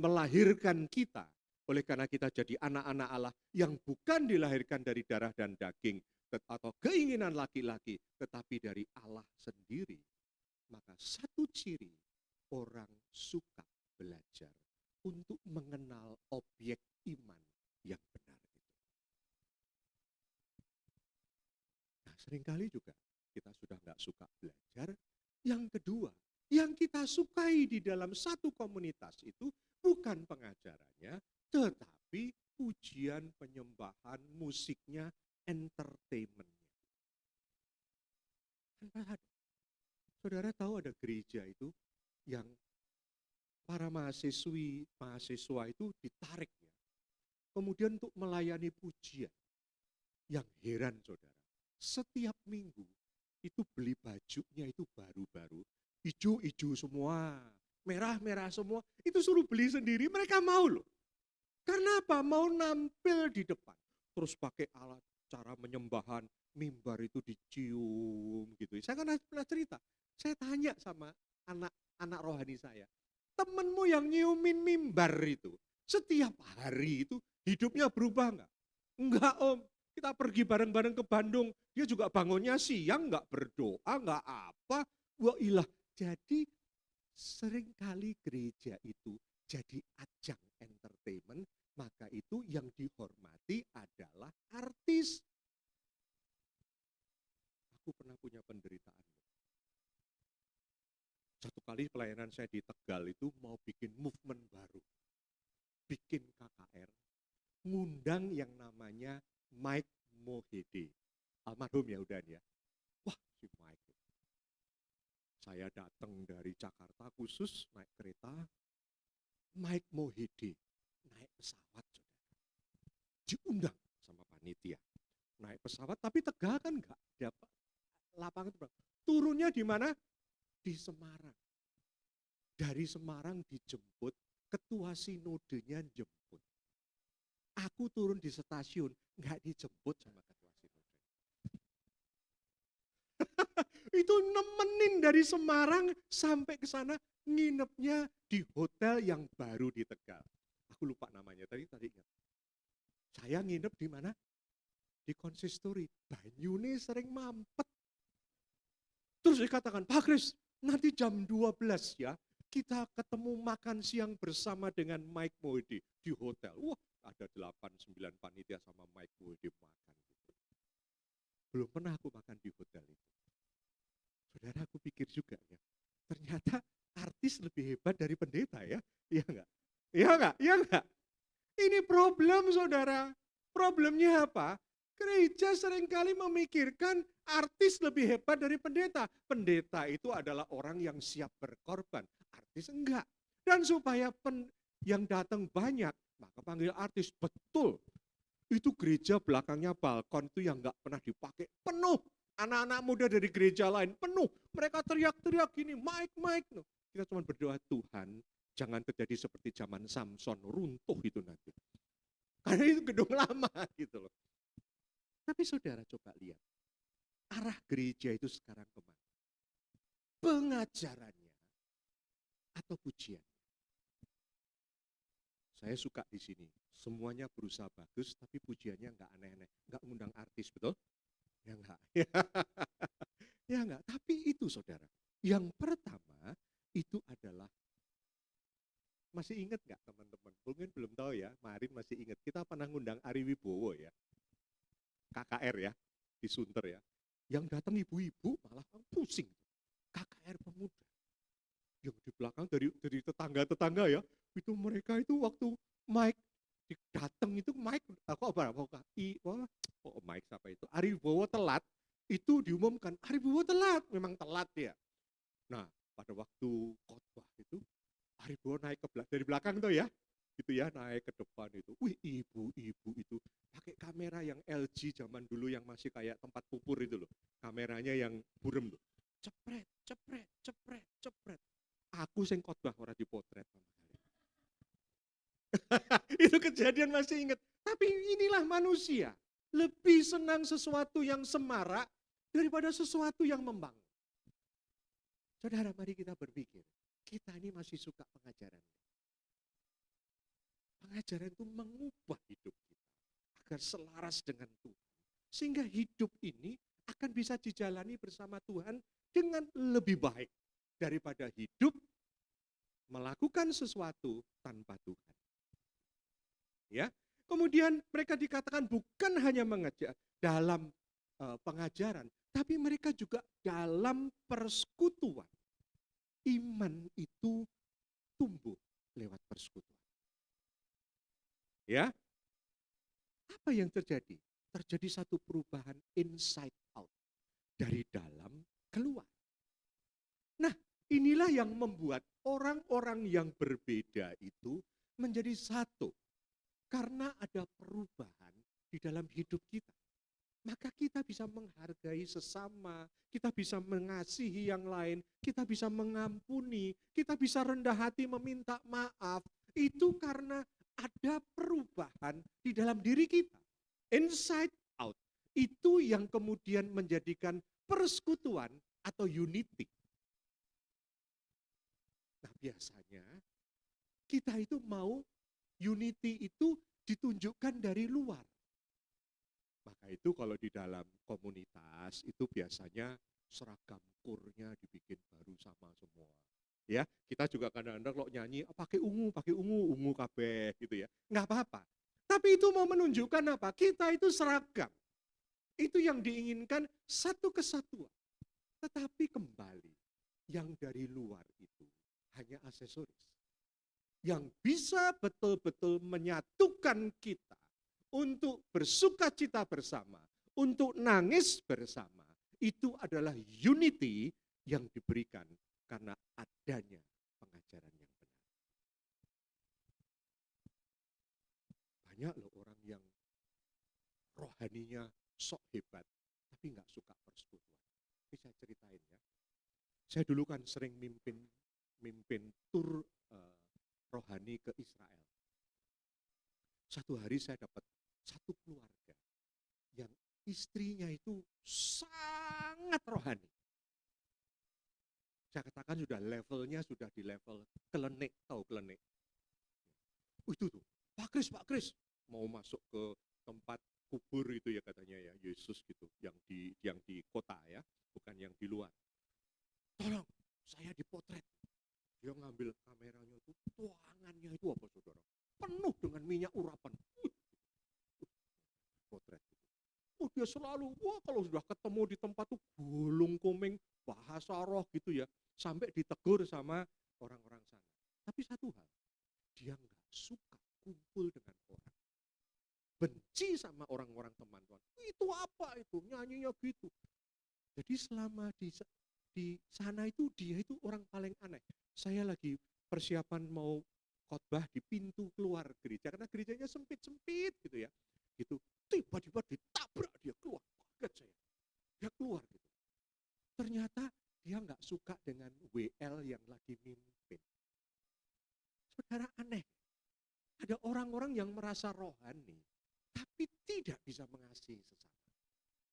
melahirkan kita. Oleh karena kita jadi anak-anak Allah yang bukan dilahirkan dari darah dan daging atau keinginan laki-laki, tetapi dari Allah sendiri. Maka satu ciri orang suka belajar untuk mengenal objek iman yang benar itu. Nah, seringkali juga kita sudah nggak suka belajar. Yang kedua, yang kita sukai di dalam satu komunitas itu bukan pengajarannya, tetapi pujian, penyembahan, musiknya, entertainment-nya. Saudara tahu ada gereja itu yang para mahasiswa itu ditarik ya. Kemudian untuk melayani pujian. Yang heran saudara, setiap minggu itu beli bajunya itu baru-baru, hijau-hijau semua, merah-merah semua, itu suruh beli sendiri, mereka mau loh. Karena apa? Mau nampil di depan. Terus pakai alat cara menyembahan, mimbar itu dicium gitu. Saya kan pernah cerita, saya tanya sama anak rohani saya, temenmu yang nyiumin mimbar itu, setiap hari itu hidupnya berubah enggak? Enggak om, kita pergi bareng-bareng ke Bandung, dia juga bangunnya siang, enggak berdoa, enggak apa. Wah ilah, jadi seringkali gereja itu jadi ajang entertainment, maka itu yang dihormati adalah artis. Aku pernah punya penderitaan. Satu kali pelayanan saya di Tegal itu mau bikin movement baru. Bikin KKR, ngundang yang namanya Mike Mohede. Almarhum ya udah ya. Wah si Mike. Saya datang dari Jakarta khusus naik kereta. Mike Mohede naik pesawat. Diundang sama panitia. Naik pesawat, tapi Tegal kan nggak dapat lapangan terbang. Turunnya di mana? Di Semarang. Dari Semarang dijemput, ketua sinodenya jemput. Aku turun di stasiun, nggak dijemput sama ketua sinode. Itu nemenin dari Semarang sampai ke sana, nginepnya di hotel yang baru di Tegal. Aku lupa namanya, tadi ingat. Saya nginep di mana? Di konsistori. Banyune sering mampet. Terus dikatakan, Pak Kris, nanti jam 12 ya, kita ketemu makan siang bersama dengan Mike Mohede di hotel. Wah, ada 8-9 panitia sama Mike Mohede makan. Gitu. Belum pernah aku makan di hotel itu. Saudara, aku pikir juga ya, ternyata artis lebih hebat dari pendeta ya. Iya enggak? Iya enggak? Iya enggak? Ini problem saudara. Problemnya apa? Gereja seringkali memikirkan artis lebih hebat dari pendeta. Pendeta itu adalah orang yang siap berkorban. Artis enggak. Dan supaya yang datang banyak, maka panggil artis. Betul. Itu gereja belakangnya balkon itu yang enggak pernah dipakai. Penuh. Anak-anak muda dari gereja lain penuh. Mereka teriak-teriak gini, Mike. Kita cuma berdoa, Tuhan, jangan terjadi seperti zaman Samson, runtuh itu nanti. Karena itu gedung lama gitu loh. Tapi saudara coba lihat, arah gereja itu sekarang kemana? Pengajarannya atau pujian? Saya suka di sini, semuanya berusaha bagus, tapi pujiannya nggak aneh-aneh, nggak ngundang artis, betul? Ya enggak. Ya enggak, tapi itu saudara. Yang pertama itu adalah, masih ingat nggak teman-teman? Mungkin belum tahu ya, Marin masih ingat. Kita pernah ngundang Ari Wibowo ya, KKR ya, di Sunter ya. Yang datang ibu-ibu malah pusing. KKR pemuda. Yang di belakang dari tetangga-tetangga ya, itu mereka itu waktu Mike datang itu Mike, Mike siapa itu? Ari Wibowo telat, itu diumumkan, Ari Wibowo telat, memang telat ya. Nah, pada waktu khotbah itu, Ari Wibowo naik dari belakang tuh ya, gitu ya, naik ke depan itu. Wih, ibu-ibu itu pakai kamera yang LG zaman dulu yang masih kayak tempat pupur itu loh. Kameranya yang burem tuh. Cepret. Aku sing khotbah ora dipotret. Itu kejadian masih ingat. Tapi inilah manusia. Lebih senang sesuatu yang semarak daripada sesuatu yang membangun. Saudara, mari kita berpikir. Kita ini masih suka pengajaran. Pengajaran itu mengubah hidup kita. Agar selaras dengan Tuhan. Sehingga hidup ini akan bisa dijalani bersama Tuhan dengan lebih baik. Daripada hidup melakukan sesuatu tanpa Tuhan. Ya, kemudian mereka dikatakan bukan hanya mengajar dalam pengajaran, tapi mereka juga dalam persekutuan. Iman itu tumbuh lewat persekutuan. Ya, apa yang terjadi? Terjadi satu perubahan inside out, dari dalam keluar. Nah, inilah yang membuat orang-orang yang berbeda itu menjadi satu. Karena ada perubahan di dalam hidup kita. Maka kita bisa menghargai sesama, kita bisa mengasihi yang lain, kita bisa mengampuni, kita bisa rendah hati meminta maaf. Itu karena ada perubahan di dalam diri kita. Inside out. Itu yang kemudian menjadikan persekutuan atau unity. Nah, biasanya kita itu mau unity itu ditunjukkan dari luar. Maka itu kalau di dalam komunitas itu biasanya seragam kurnya dibikin baru sama semua. Ya, kita juga kadang-kadang kalau nyanyi pakai ungu kabeh gitu ya. Nggak apa-apa. Tapi itu mau menunjukkan apa? Kita itu seragam. Itu yang diinginkan satu kesatuan. Tetapi kembali yang dari luar itu hanya aksesoris. Yang bisa betul-betul menyatukan kita untuk bersukacita bersama, untuk nangis bersama, itu adalah unity yang diberikan karena adanya pengajaran yang benar. Banyak loh orang yang rohaninya sok hebat, tapi nggak suka persekutuan. Ini saya ceritain ya. Saya dulu kan sering mimpin tur rohani ke Israel. Satu hari saya dapat satu keluarga yang istrinya itu sangat rohani. Saya katakan levelnya sudah di level kelenik, tahu kelenik. Itu tuh, Pak Kris, mau masuk ke tempat kubur itu ya katanya ya, Yesus gitu, yang di kota ya, bukan yang di luar. Tolong, saya dipotret. Dia ngambil kameranya itu, tuangannya itu apa saudara? Penuh dengan minyak urapan. Potret. Oh dia selalu, kalau sudah ketemu di tempat tuh gulung komeng, bahasa roh gitu ya, sampai ditegur sama orang-orang sana. Tapi satu hal, dia nggak suka kumpul dengan orang. Benci sama orang-orang teman Tuhan. Itu apa itu? Nyanyinya gitu. Jadi selama di sana itu dia itu orang paling aneh. Saya lagi persiapan mau khotbah di pintu keluar gereja karena gerejanya sempit-sempit gitu ya. Gitu. Tiba-tiba ditabrak dia keluar. Kaget saya. Dia keluar gitu. Ternyata dia nggak suka dengan WL yang lagi mimpin. Saudara, aneh. Ada orang-orang yang merasa rohani, tapi tidak bisa mengasihi sesama.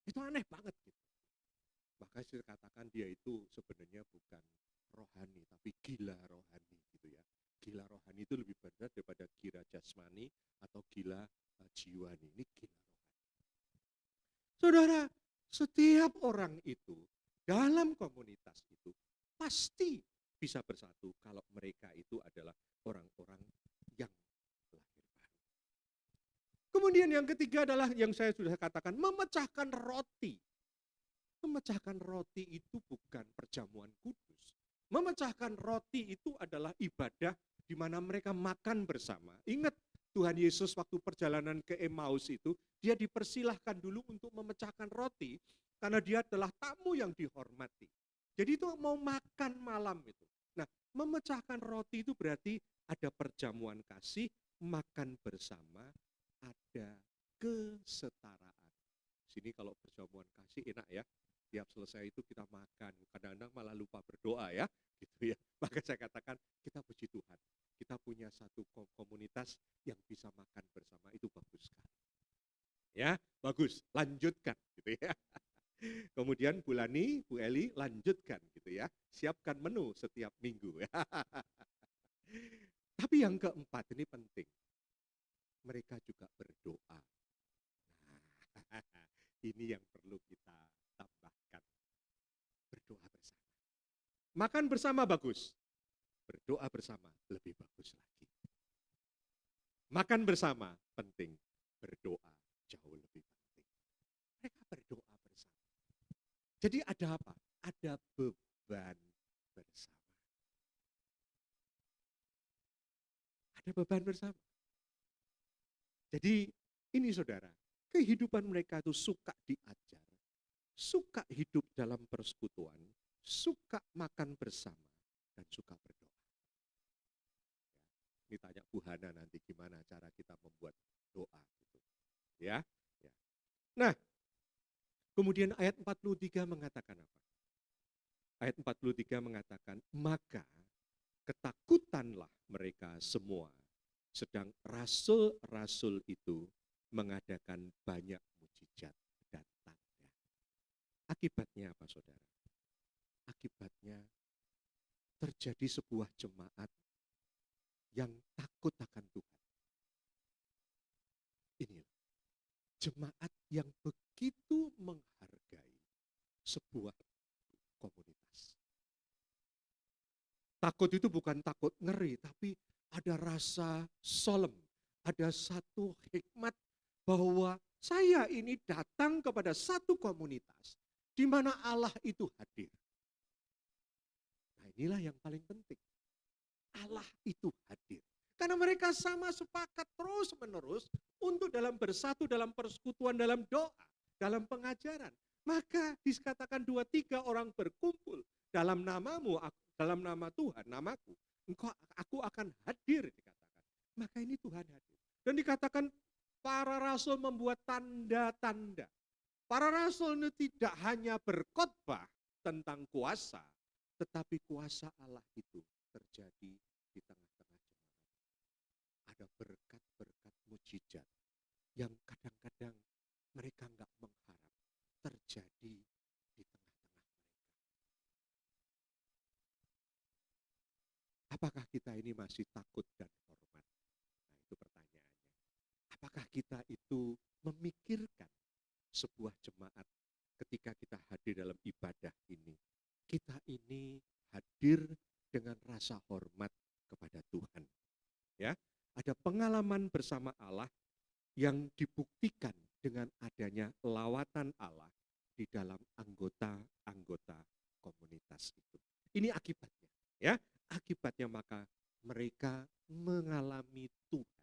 Itu aneh banget gitu. Maka saya katakan dia itu sebenarnya bukan rohani, tapi gila rohani gitu ya. Gila rohani itu lebih benar daripada gila jasmani atau gila jiwani. Ini gila rohani. Saudara, setiap orang itu dalam komunitas itu pasti bisa bersatu kalau mereka itu adalah orang-orang yang lahir baru. Kemudian yang ketiga adalah yang saya sudah katakan, memecahkan roti. Memecahkan roti itu bukan perjamuan kudus. Memecahkan roti itu adalah ibadah di mana mereka makan bersama. Ingat Tuhan Yesus waktu perjalanan ke Emmaus itu, dia dipersilahkan dulu untuk memecahkan roti karena dia adalah tamu yang dihormati. Jadi itu mau makan malam itu. Nah, memecahkan roti itu berarti ada perjamuan kasih, makan bersama, ada kesetaraan. Sini kalau perjamuan kasih enak ya. Tiap selesai itu kita makan, kadang-kadang malah lupa berdoa ya, gitu ya. Maka saya katakan kita puji Tuhan, kita punya satu komunitas yang bisa makan bersama, itu bagus sekali. Ya, bagus, lanjutkan gitu ya. Kemudian Bu Lani, Bu Eli lanjutkan gitu ya. Siapkan menu setiap minggu ya. Tapi yang keempat ini penting. Mereka juga berdoa. Nah, ini yang perlu kita tambahkan. Berdoa bersama. Makan bersama bagus. Berdoa bersama lebih bagus lagi. Makan bersama penting. Berdoa jauh lebih penting. Mereka berdoa bersama. Jadi ada apa? Ada beban bersama. Ada beban bersama. Jadi ini saudara, kehidupan mereka itu suka diajar, suka hidup dalam persekutuan, suka makan bersama, dan suka berdoa. Ini tanya Bu Hana nanti gimana cara kita membuat doa. Gitu. Ya. Nah, kemudian ayat 43 mengatakan apa? Ayat 43 mengatakan, maka ketakutanlah mereka semua, sedang rasul-rasul itu mengadakan banyak mujizat dan tanda. Akibatnya apa saudara? Akibatnya terjadi sebuah jemaat yang takut akan Tuhan. Inilah jemaat yang begitu menghargai sebuah komunitas. Takut itu bukan takut ngeri, tapi ada rasa solemn, ada satu hikmat bahwa saya ini datang kepada satu komunitas di mana Allah itu hadir. Nah, inilah yang paling penting. Allah itu hadir. Karena mereka sama sepakat terus-menerus untuk dalam bersatu, dalam persekutuan, dalam doa, dalam pengajaran. Maka dikatakan 2-3 orang berkumpul dalam namamu, dalam nama Tuhan, namaku. Aku akan hadir dikatakan. Maka ini Tuhan hadir. Dan dikatakan para rasul membuat tanda-tanda. Para rasul itu tidak hanya berkhotbah tentang kuasa, tetapi kuasa Allah itu terjadi di tengah-tengah jemaat. Ada berkat-berkat mujizat yang kadang-kadang mereka nggak mengharap terjadi di tengah-tengah mereka. Apakah kita ini masih takut dan hormat? Nah, itu pertanyaannya. Apakah kita itu memikirkan sebuah jemaat ketika kita hadir dalam ibadah ini? Kita ini hadir dengan rasa hormat kepada Tuhan. Ya, ada pengalaman bersama Allah yang dibuktikan dengan adanya lawatan Allah di dalam anggota-anggota komunitas itu. Ini akibatnya, ya. Akibatnya maka mereka mengalami Tuhan.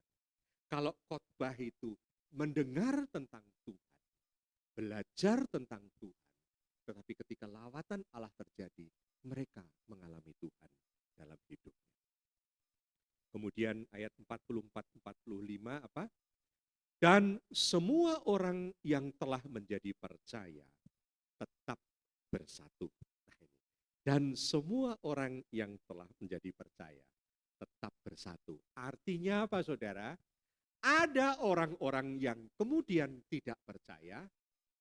Kalau khotbah itu mendengar tentang Tuhan, belajar tentang Tuhan, tetapi ketika lawatan Allah terjadi, mereka mengalami Tuhan dalam hidupnya. Kemudian ayat 44-45 apa? Dan semua orang yang telah menjadi percaya tetap bersatu. Nah ini. Dan semua orang yang telah menjadi percaya tetap bersatu. Artinya apa saudara? Ada orang-orang yang kemudian tidak percaya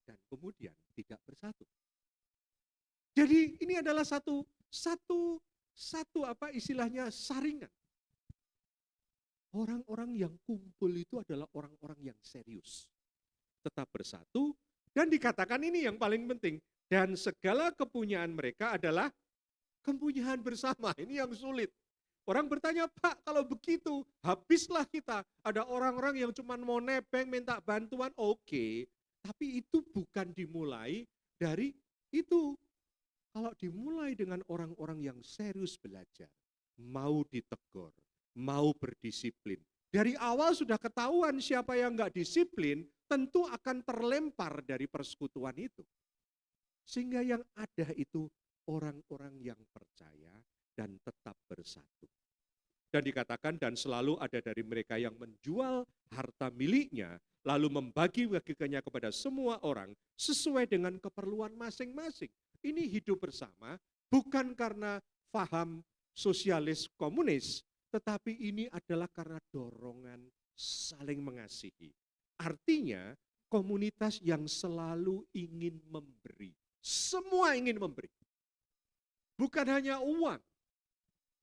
dan kemudian tidak bersatu. Jadi ini adalah satu apa istilahnya saringan. Orang-orang yang kumpul itu adalah orang-orang yang serius. Tetap bersatu dan dikatakan ini yang paling penting. Dan segala kepunyaan mereka adalah kepunyaan bersama. Ini yang sulit. Orang bertanya, Pak kalau begitu habislah kita. Ada orang-orang yang cuma mau nebeng, minta bantuan, oke. Tapi itu bukan dimulai dari itu. Kalau dimulai dengan orang-orang yang serius belajar, mau ditegur, mau berdisiplin. Dari awal sudah ketahuan siapa yang nggak disiplin, tentu akan terlempar dari persekutuan itu. Sehingga yang ada itu orang-orang yang percaya dan tetap bersatu. Dan dikatakan dan selalu ada dari mereka yang menjual harta miliknya, lalu membagi-bagikannya kepada semua orang sesuai dengan keperluan masing-masing. Ini hidup bersama bukan karena paham sosialis komunis, tetapi ini adalah karena dorongan saling mengasihi. Artinya komunitas yang selalu ingin memberi. Semua ingin memberi. Bukan hanya uang,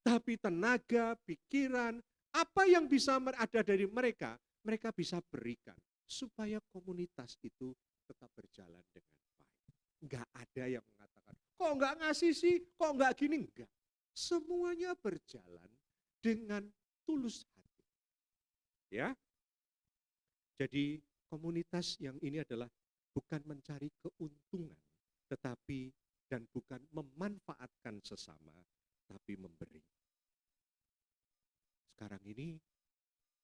tapi tenaga, pikiran, apa yang bisa ada dari mereka, mereka bisa berikan. Supaya komunitas itu tetap berjalan dengan baik. Enggak ada yang mengatakan, kok enggak ngasih sih, kok enggak gini, enggak. Semuanya berjalan dengan tulus hati. Ya. Jadi komunitas yang ini adalah bukan mencari keuntungan, tetapi dan bukan memanfaatkan sesama, tapi memberi. Sekarang ini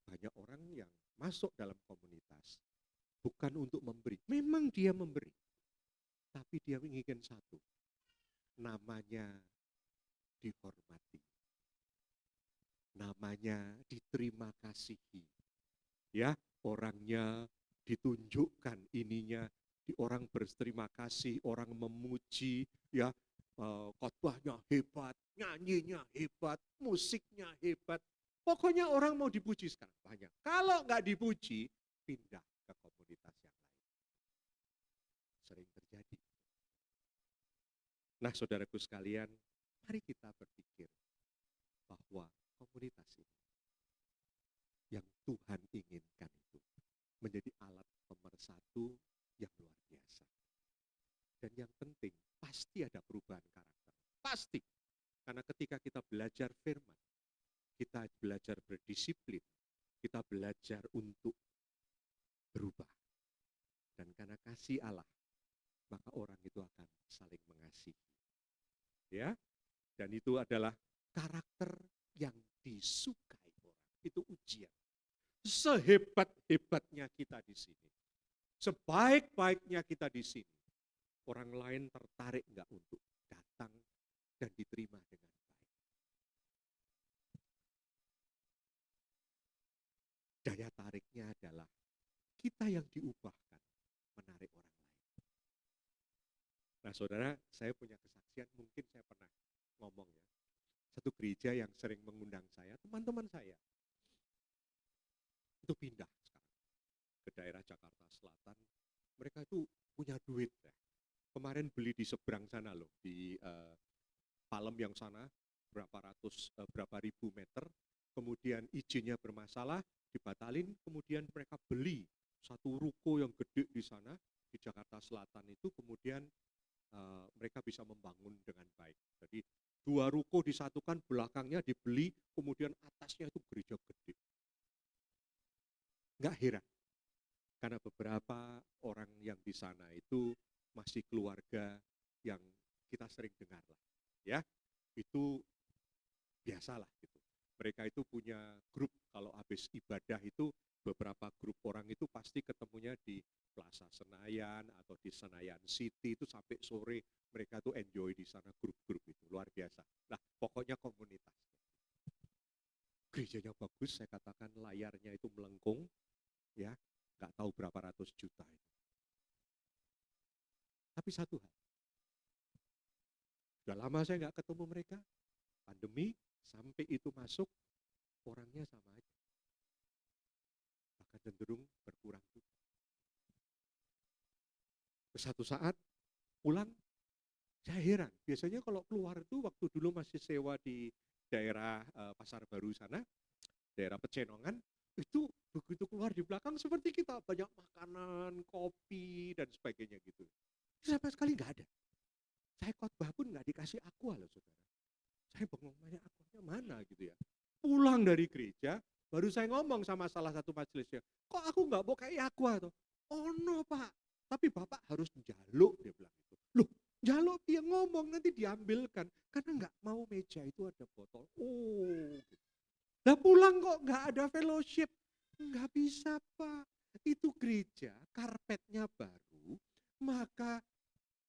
banyak orang yang masuk dalam komunitas bukan untuk memberi. Memang dia memberi, tapi dia menginginkan satu, namanya dihormati, namanya diterima kasihi. Ya, orangnya ditunjukkan ininya, orang berterima kasih, orang memuji, ya, khotbahnya hebat, nyanyinya hebat, musiknya hebat. Pokoknya orang mau dipuji sekarang banyak. Kalau nggak dipuji, pindah ke komunitas yang lain. Sering terjadi. Nah, saudaraku sekalian, mari kita berpikir bahwa komunitas ini yang Tuhan inginkan itu menjadi alat pemersatu yang luar biasa. Dan yang penting, pasti ada perubahan karakter. Pasti. Karena ketika kita belajar firman, kita belajar berdisiplin, kita belajar untuk berubah. Dan karena kasih Allah, maka orang itu akan saling mengasihi. Ya, dan itu adalah karakter yang disukai orang. Itu ujian. Sehebat-hebatnya kita di sini, sebaik-baiknya kita di sini, orang lain tertarik enggak untuk datang dan diterima dengan baik. Daya tariknya adalah kita yang diubahkan menarik orang lain. Nah saudara, saya punya kesaksian, mungkin saya pernah ngomong ya. Satu gereja yang sering mengundang saya, teman-teman saya, itu pindah sekarang ke daerah Jakarta Selatan. Mereka itu punya duit ya. Kemarin beli di seberang sana loh, di Palem yang sana, berapa ribu meter, kemudian izinnya bermasalah, dibatalin, kemudian mereka beli satu ruko yang gede di sana, di Jakarta Selatan itu, kemudian mereka bisa membangun dengan baik. Jadi 2 ruko disatukan, belakangnya dibeli, kemudian atasnya itu gereja gede. Nggak heran, karena beberapa orang yang di sana itu masih keluarga yang kita sering dengar lah, ya. Itu biasalah gitu. Mereka itu punya grup, kalau habis ibadah itu beberapa grup orang itu pasti ketemunya di Plaza Senayan atau di Senayan City, itu sampai sore mereka tuh enjoy di sana, grup-grup itu luar biasa. Nah, pokoknya komunitas. Gerejanya bagus, saya katakan layarnya itu melengkung, ya, nggak tahu berapa ratus juta itu. Tapi satu hal, sudah lama saya nggak ketemu mereka, pandemi sampai itu masuk, orangnya sama aja, bahkan cenderung berkurang juga. Satu saat pulang, saya heran, biasanya kalau keluar itu waktu dulu masih sewa di daerah Pasar Baru sana, daerah Pecenongan, itu begitu keluar di belakang seperti kita, banyak makanan, kopi, dan sebagainya gitu. Sama sekali nggak ada. Saya khotbah pun nggak dikasih aqua loh saudara. Saya bengong, banyak aquanya mana gitu ya. Pulang dari gereja, baru saya ngomong sama salah satu majelisnya, kok aku nggak mau kayak aqua tuh? Oh no pak, tapi bapak harus jaluk, dia bilang gitu. Loh, jaluk dia ngomong nanti diambilkan, karena nggak mau meja itu ada botol. Oh, gitu. Nah pulang kok nggak ada fellowship, nggak bisa pak. Itu gereja, karpetnya baru, maka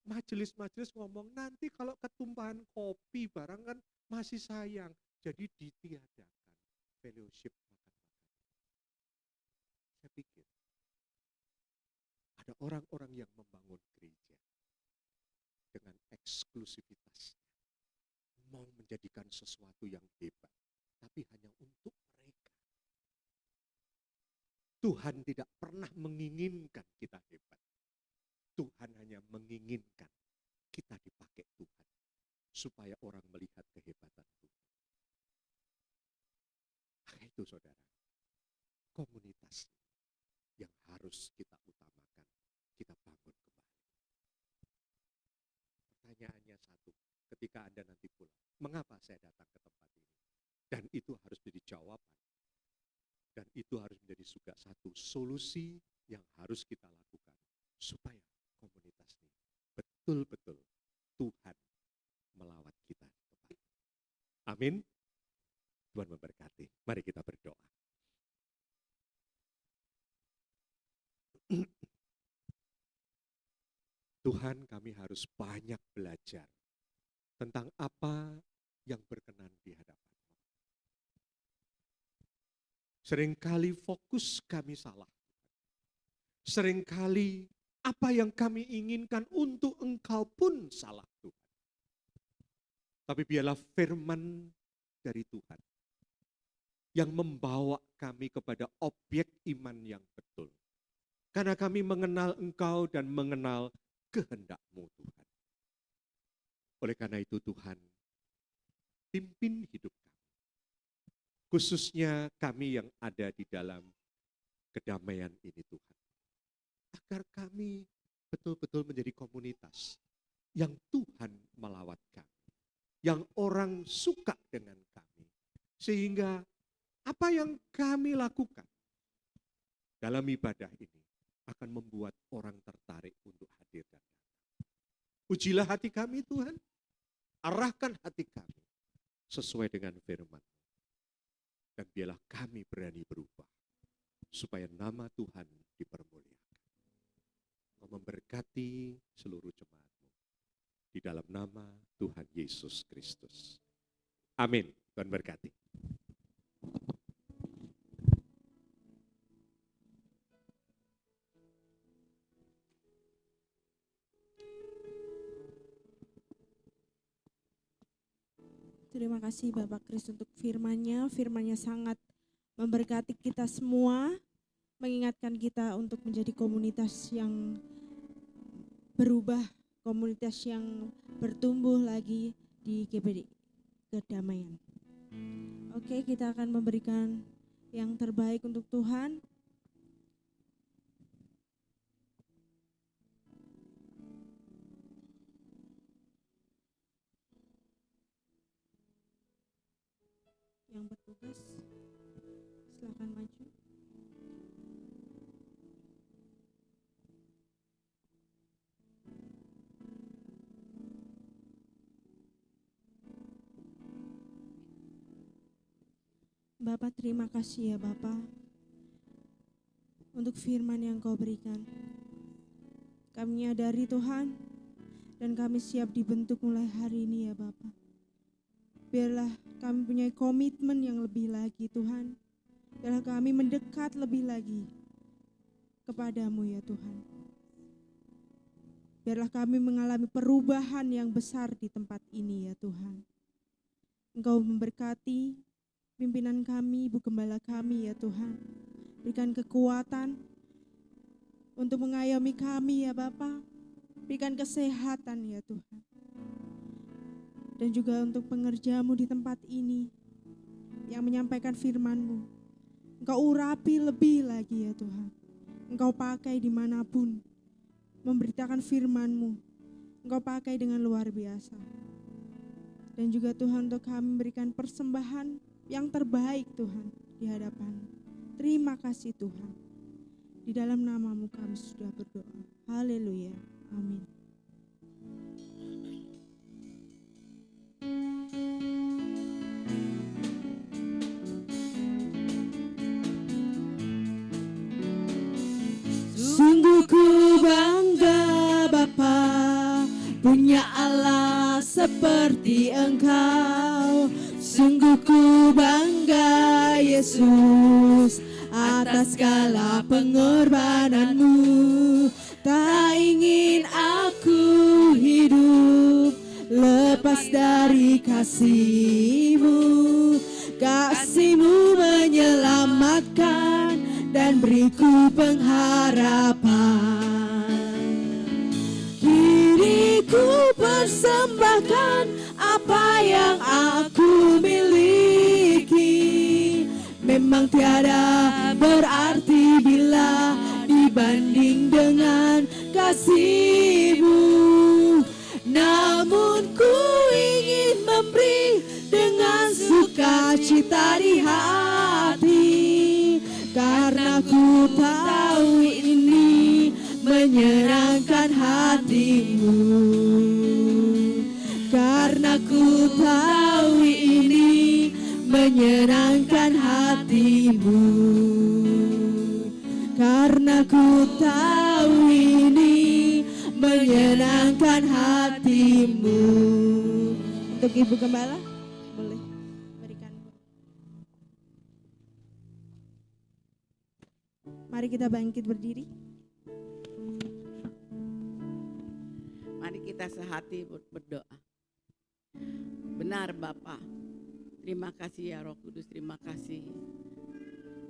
majelis-majelis ngomong nanti kalau ketumpahan kopi barang kan masih sayang, jadi ditiadakan fellowship makan-makan. Saya pikir ada orang-orang yang membangun gereja dengan eksklusivitasnya, mau menjadikan sesuatu yang hebat, tapi hanya untuk mereka. Tuhan tidak pernah menginginkan kita hebat. Tuhan hanya menginginkan kita dipakai Tuhan, supaya orang melihat kehebatan Tuhan. Maka itu saudara, komunitas yang harus kita utamakan, kita bangun kembali. Pertanyaannya satu, ketika Anda nanti pulang, mengapa saya datang ke tempat ini? Dan itu harus menjadi jawaban. Dan itu harus menjadi juga satu solusi yang harus kita lakukan, supaya komunitas ini betul-betul Tuhan melawat kita kembali. Amin. Tuhan memberkati. Mari kita berdoa. Tuhan, kami harus banyak belajar tentang apa yang berkenan di hadapan-Mu. Seringkali fokus kami salah. Seringkali apa yang kami inginkan untuk Engkau pun salah Tuhan. Tapi biarlah firman dari Tuhan yang membawa kami kepada objek iman yang betul. Karena kami mengenal Engkau dan mengenal kehendak-Mu Tuhan. Oleh karena itu Tuhan, pimpin hidup kami. Khususnya kami yang ada di dalam kedamaian ini Tuhan. Agar kami betul-betul menjadi komunitas yang Tuhan melawat kami. Yang orang suka dengan kami. Sehingga apa yang kami lakukan dalam ibadah ini akan membuat orang tertarik untuk hadir dan datang. Ujilah hati kami Tuhan, arahkan hati kami sesuai dengan firman. Dan biarlah kami berani berubah, supaya nama Tuhan dipermuliakan. Kau memberkati seluruh jemaat-Mu, di dalam nama Tuhan Yesus Kristus. Amin. Tuhan berkati. Terima kasih Bapak Kris untuk firman-Nya. Firman-Nya sangat memberkati kita semua, mengingatkan kita untuk menjadi komunitas yang berubah, komunitas yang bertumbuh lagi di GPD Kedamaian. Oke, kita akan memberikan yang terbaik untuk Tuhan. Yang bertugas, silakan maju. Bapak, terima kasih ya Bapak untuk firman yang Kau berikan. Kami menyadari Tuhan dan kami siap dibentuk mulai hari ini ya Bapak. Biarlah kami punya komitmen yang lebih lagi Tuhan. Biarlah kami mendekat lebih lagi kepadamu ya Tuhan. Biarlah kami mengalami perubahan yang besar di tempat ini ya Tuhan. Engkau memberkati pimpinan kami, Ibu Gembala kami ya Tuhan. Berikan kekuatan untuk mengayomi kami ya Bapa. Berikan kesehatan ya Tuhan. Dan juga untuk pengerjamu di tempat ini yang menyampaikan firman-Mu. Engkau urapi lebih lagi ya Tuhan. Engkau pakai dimanapun memberitakan firman-Mu. Engkau pakai dengan luar biasa. Dan juga Tuhan untuk kami memberikan persembahan yang terbaik Tuhan di hadapan. Terima kasih Tuhan. Di dalam nama-Mu kami sudah berdoa. Haleluya. Amin. Sungguh ku bangga Bapa punya Allah seperti Engkau. Sungguh ku bangga Yesus atas segala pengorbananmu. Tak ingin aku hidup lepas dari kasih-Mu. Kasih-Mu menyelamatkan dan beriku pengharapan. Kini ku persembahkan apa yang aku miliki. Memang tiada berarti bila dibanding dengan kasih-Mu. Namun ku ingin memberi dengan sukacita di hati. Karena ku tahu ini menyenangkan hati-Mu. Karena ku tahu ini menyenangkan hati-Mu. Karena ku tahu ini menyenangkan hati-Mu. Untuk Ibu Gembala, boleh berikan. Mari kita bangkit berdiri. Mari kita sehati berdoa. Benar Bapa, terima kasih ya Roh Kudus, terima kasih.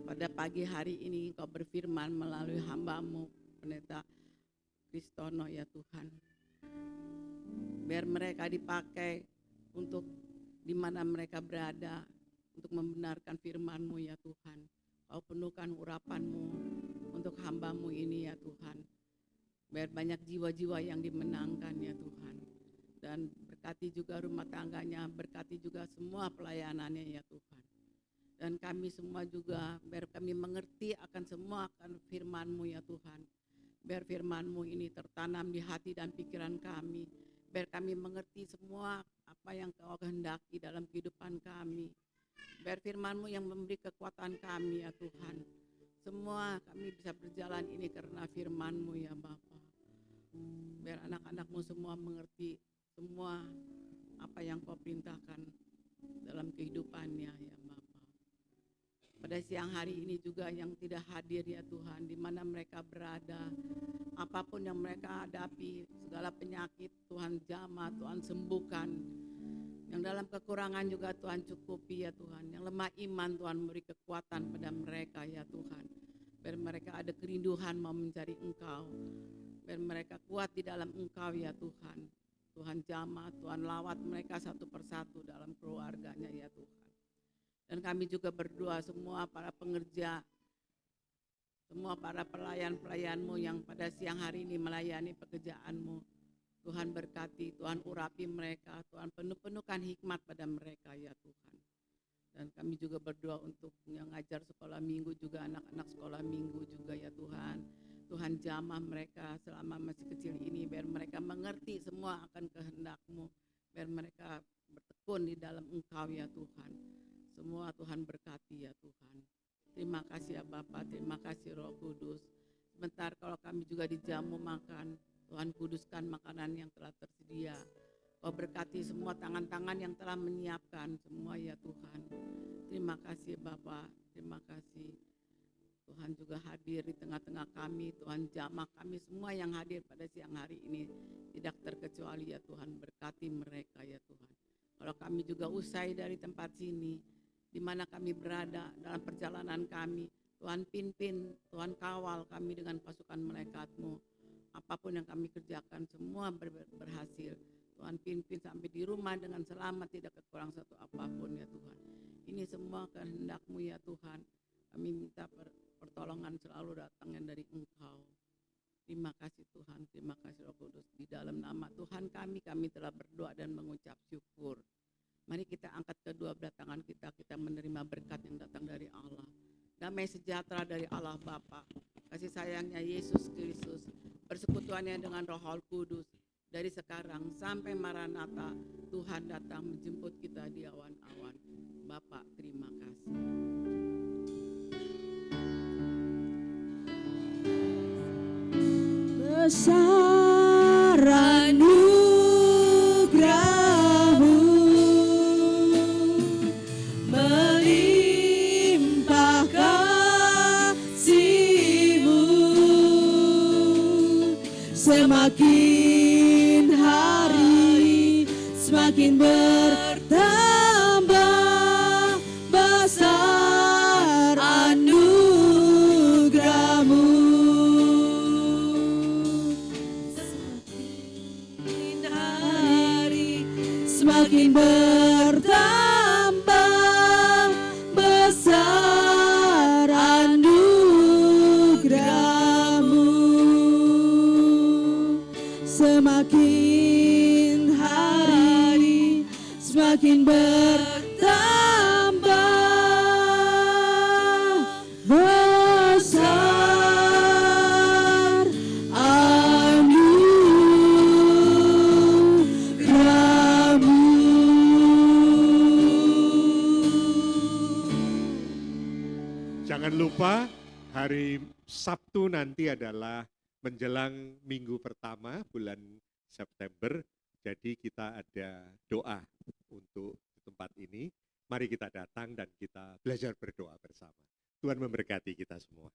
Pada pagi hari ini Kau berfirman melalui hamba-Mu, Pendeta Kristono ya Tuhan. Biar mereka dipakai untuk di mana mereka berada, untuk membenarkan firman-Mu ya Tuhan. Kau penuhkan urapan-Mu untuk hamba-Mu ini ya Tuhan. Biar banyak jiwa-jiwa yang dimenangkan ya Tuhan. Dan berkati juga rumah tangganya, berkati juga semua pelayanannya ya Tuhan. Dan kami semua juga, biar kami mengerti akan semua akan firman-Mu ya Tuhan. Biar firman-Mu ini tertanam di hati dan pikiran kami. Biar kami mengerti semua apa yang Kau kehendaki dalam kehidupan kami. Biar firman-Mu yang memberi kekuatan kami ya Tuhan. Semua kami bisa berjalan ini karena firman-Mu ya Bapa. Biar anak-anak-Mu semua mengerti semua apa yang Kau perintahkan dalam kehidupannya ya Bapa. Pada siang hari ini juga yang tidak hadir ya Tuhan, di mana mereka berada, apapun yang mereka hadapi, segala penyakit Tuhan jamah, Tuhan sembuhkan. Yang dalam kekurangan juga Tuhan cukupi ya Tuhan. Yang lemah iman Tuhan beri kekuatan pada mereka ya Tuhan. Biar mereka ada kerinduan mau mencari Engkau. Biar mereka kuat di dalam Engkau ya Tuhan. Tuhan jamah, Tuhan lawat mereka satu persatu dalam keluarganya ya Tuhan. Dan kami juga berdoa semua para pengerja, semua para pelayan-pelayan-Mu yang pada siang hari ini melayani pekerjaan-Mu. Tuhan berkati, Tuhan urapi mereka, Tuhan penuhkan hikmat pada mereka ya Tuhan. Dan kami juga berdoa untuk yang ngajar sekolah minggu juga, anak-anak sekolah minggu juga ya Tuhan. Tuhan jamah mereka selama masih kecil ini, biar mereka mengerti semua akan kehendak-Mu. Biar mereka bertekun di dalam Engkau ya Tuhan. Semua Tuhan berkati ya Tuhan. Terima kasih ya Bapa, terima kasih Roh Kudus. Sebentar kalau kami juga dijamu makan, Tuhan kuduskan makanan yang telah tersedia. Kau berkati semua tangan-tangan yang telah menyiapkan semua ya Tuhan. Terima kasih Bapa, terima kasih. Tuhan juga hadir di tengah-tengah kami, Tuhan jamah kami semua yang hadir pada siang hari ini. Tidak terkecuali ya Tuhan, berkati mereka ya Tuhan. Kalau kami juga usai dari tempat sini, di mana kami berada dalam perjalanan kami, Tuhan pimpin, Tuhan kawal kami dengan pasukan malaikat-Mu. Apapun yang kami kerjakan semua berhasil. Tuhan pimpin sampai di rumah dengan selamat, tidak kekurang satu apapun ya Tuhan. Ini semua kehendak-Mu ya Tuhan. Kami minta pertolongan selalu datangnya dari Engkau. Terima kasih Tuhan, terima kasih Roh Kudus. Di dalam nama Tuhan kami telah berdoa dan mengucap syukur. Mari kita angkat kedua belah tangan kita menerima berkat yang datang dari Allah. Damai sejahtera dari Allah Bapa, kasih sayangnya Yesus Kristus, persekutuannya dengan Roh Kudus, dari sekarang sampai Maranatha, Tuhan datang menjemput kita di awan-awan. Bapa, terima kasih. Besar anugerah-Mu, melimpah kasih-Mu, semakin hari semakin bertambah besar anugerah-Mu. Semakin bertambah besar anugerah-Mu, semakin hari semakin bertambah besar anugerah-Mu. Jangan lupa hari Sabtu nanti adalah menjelang minggu pertama bulan September. Jadi kita ada doa untuk tempat ini. Mari kita datang dan kita belajar berdoa bersama. Tuhan memberkati kita semua.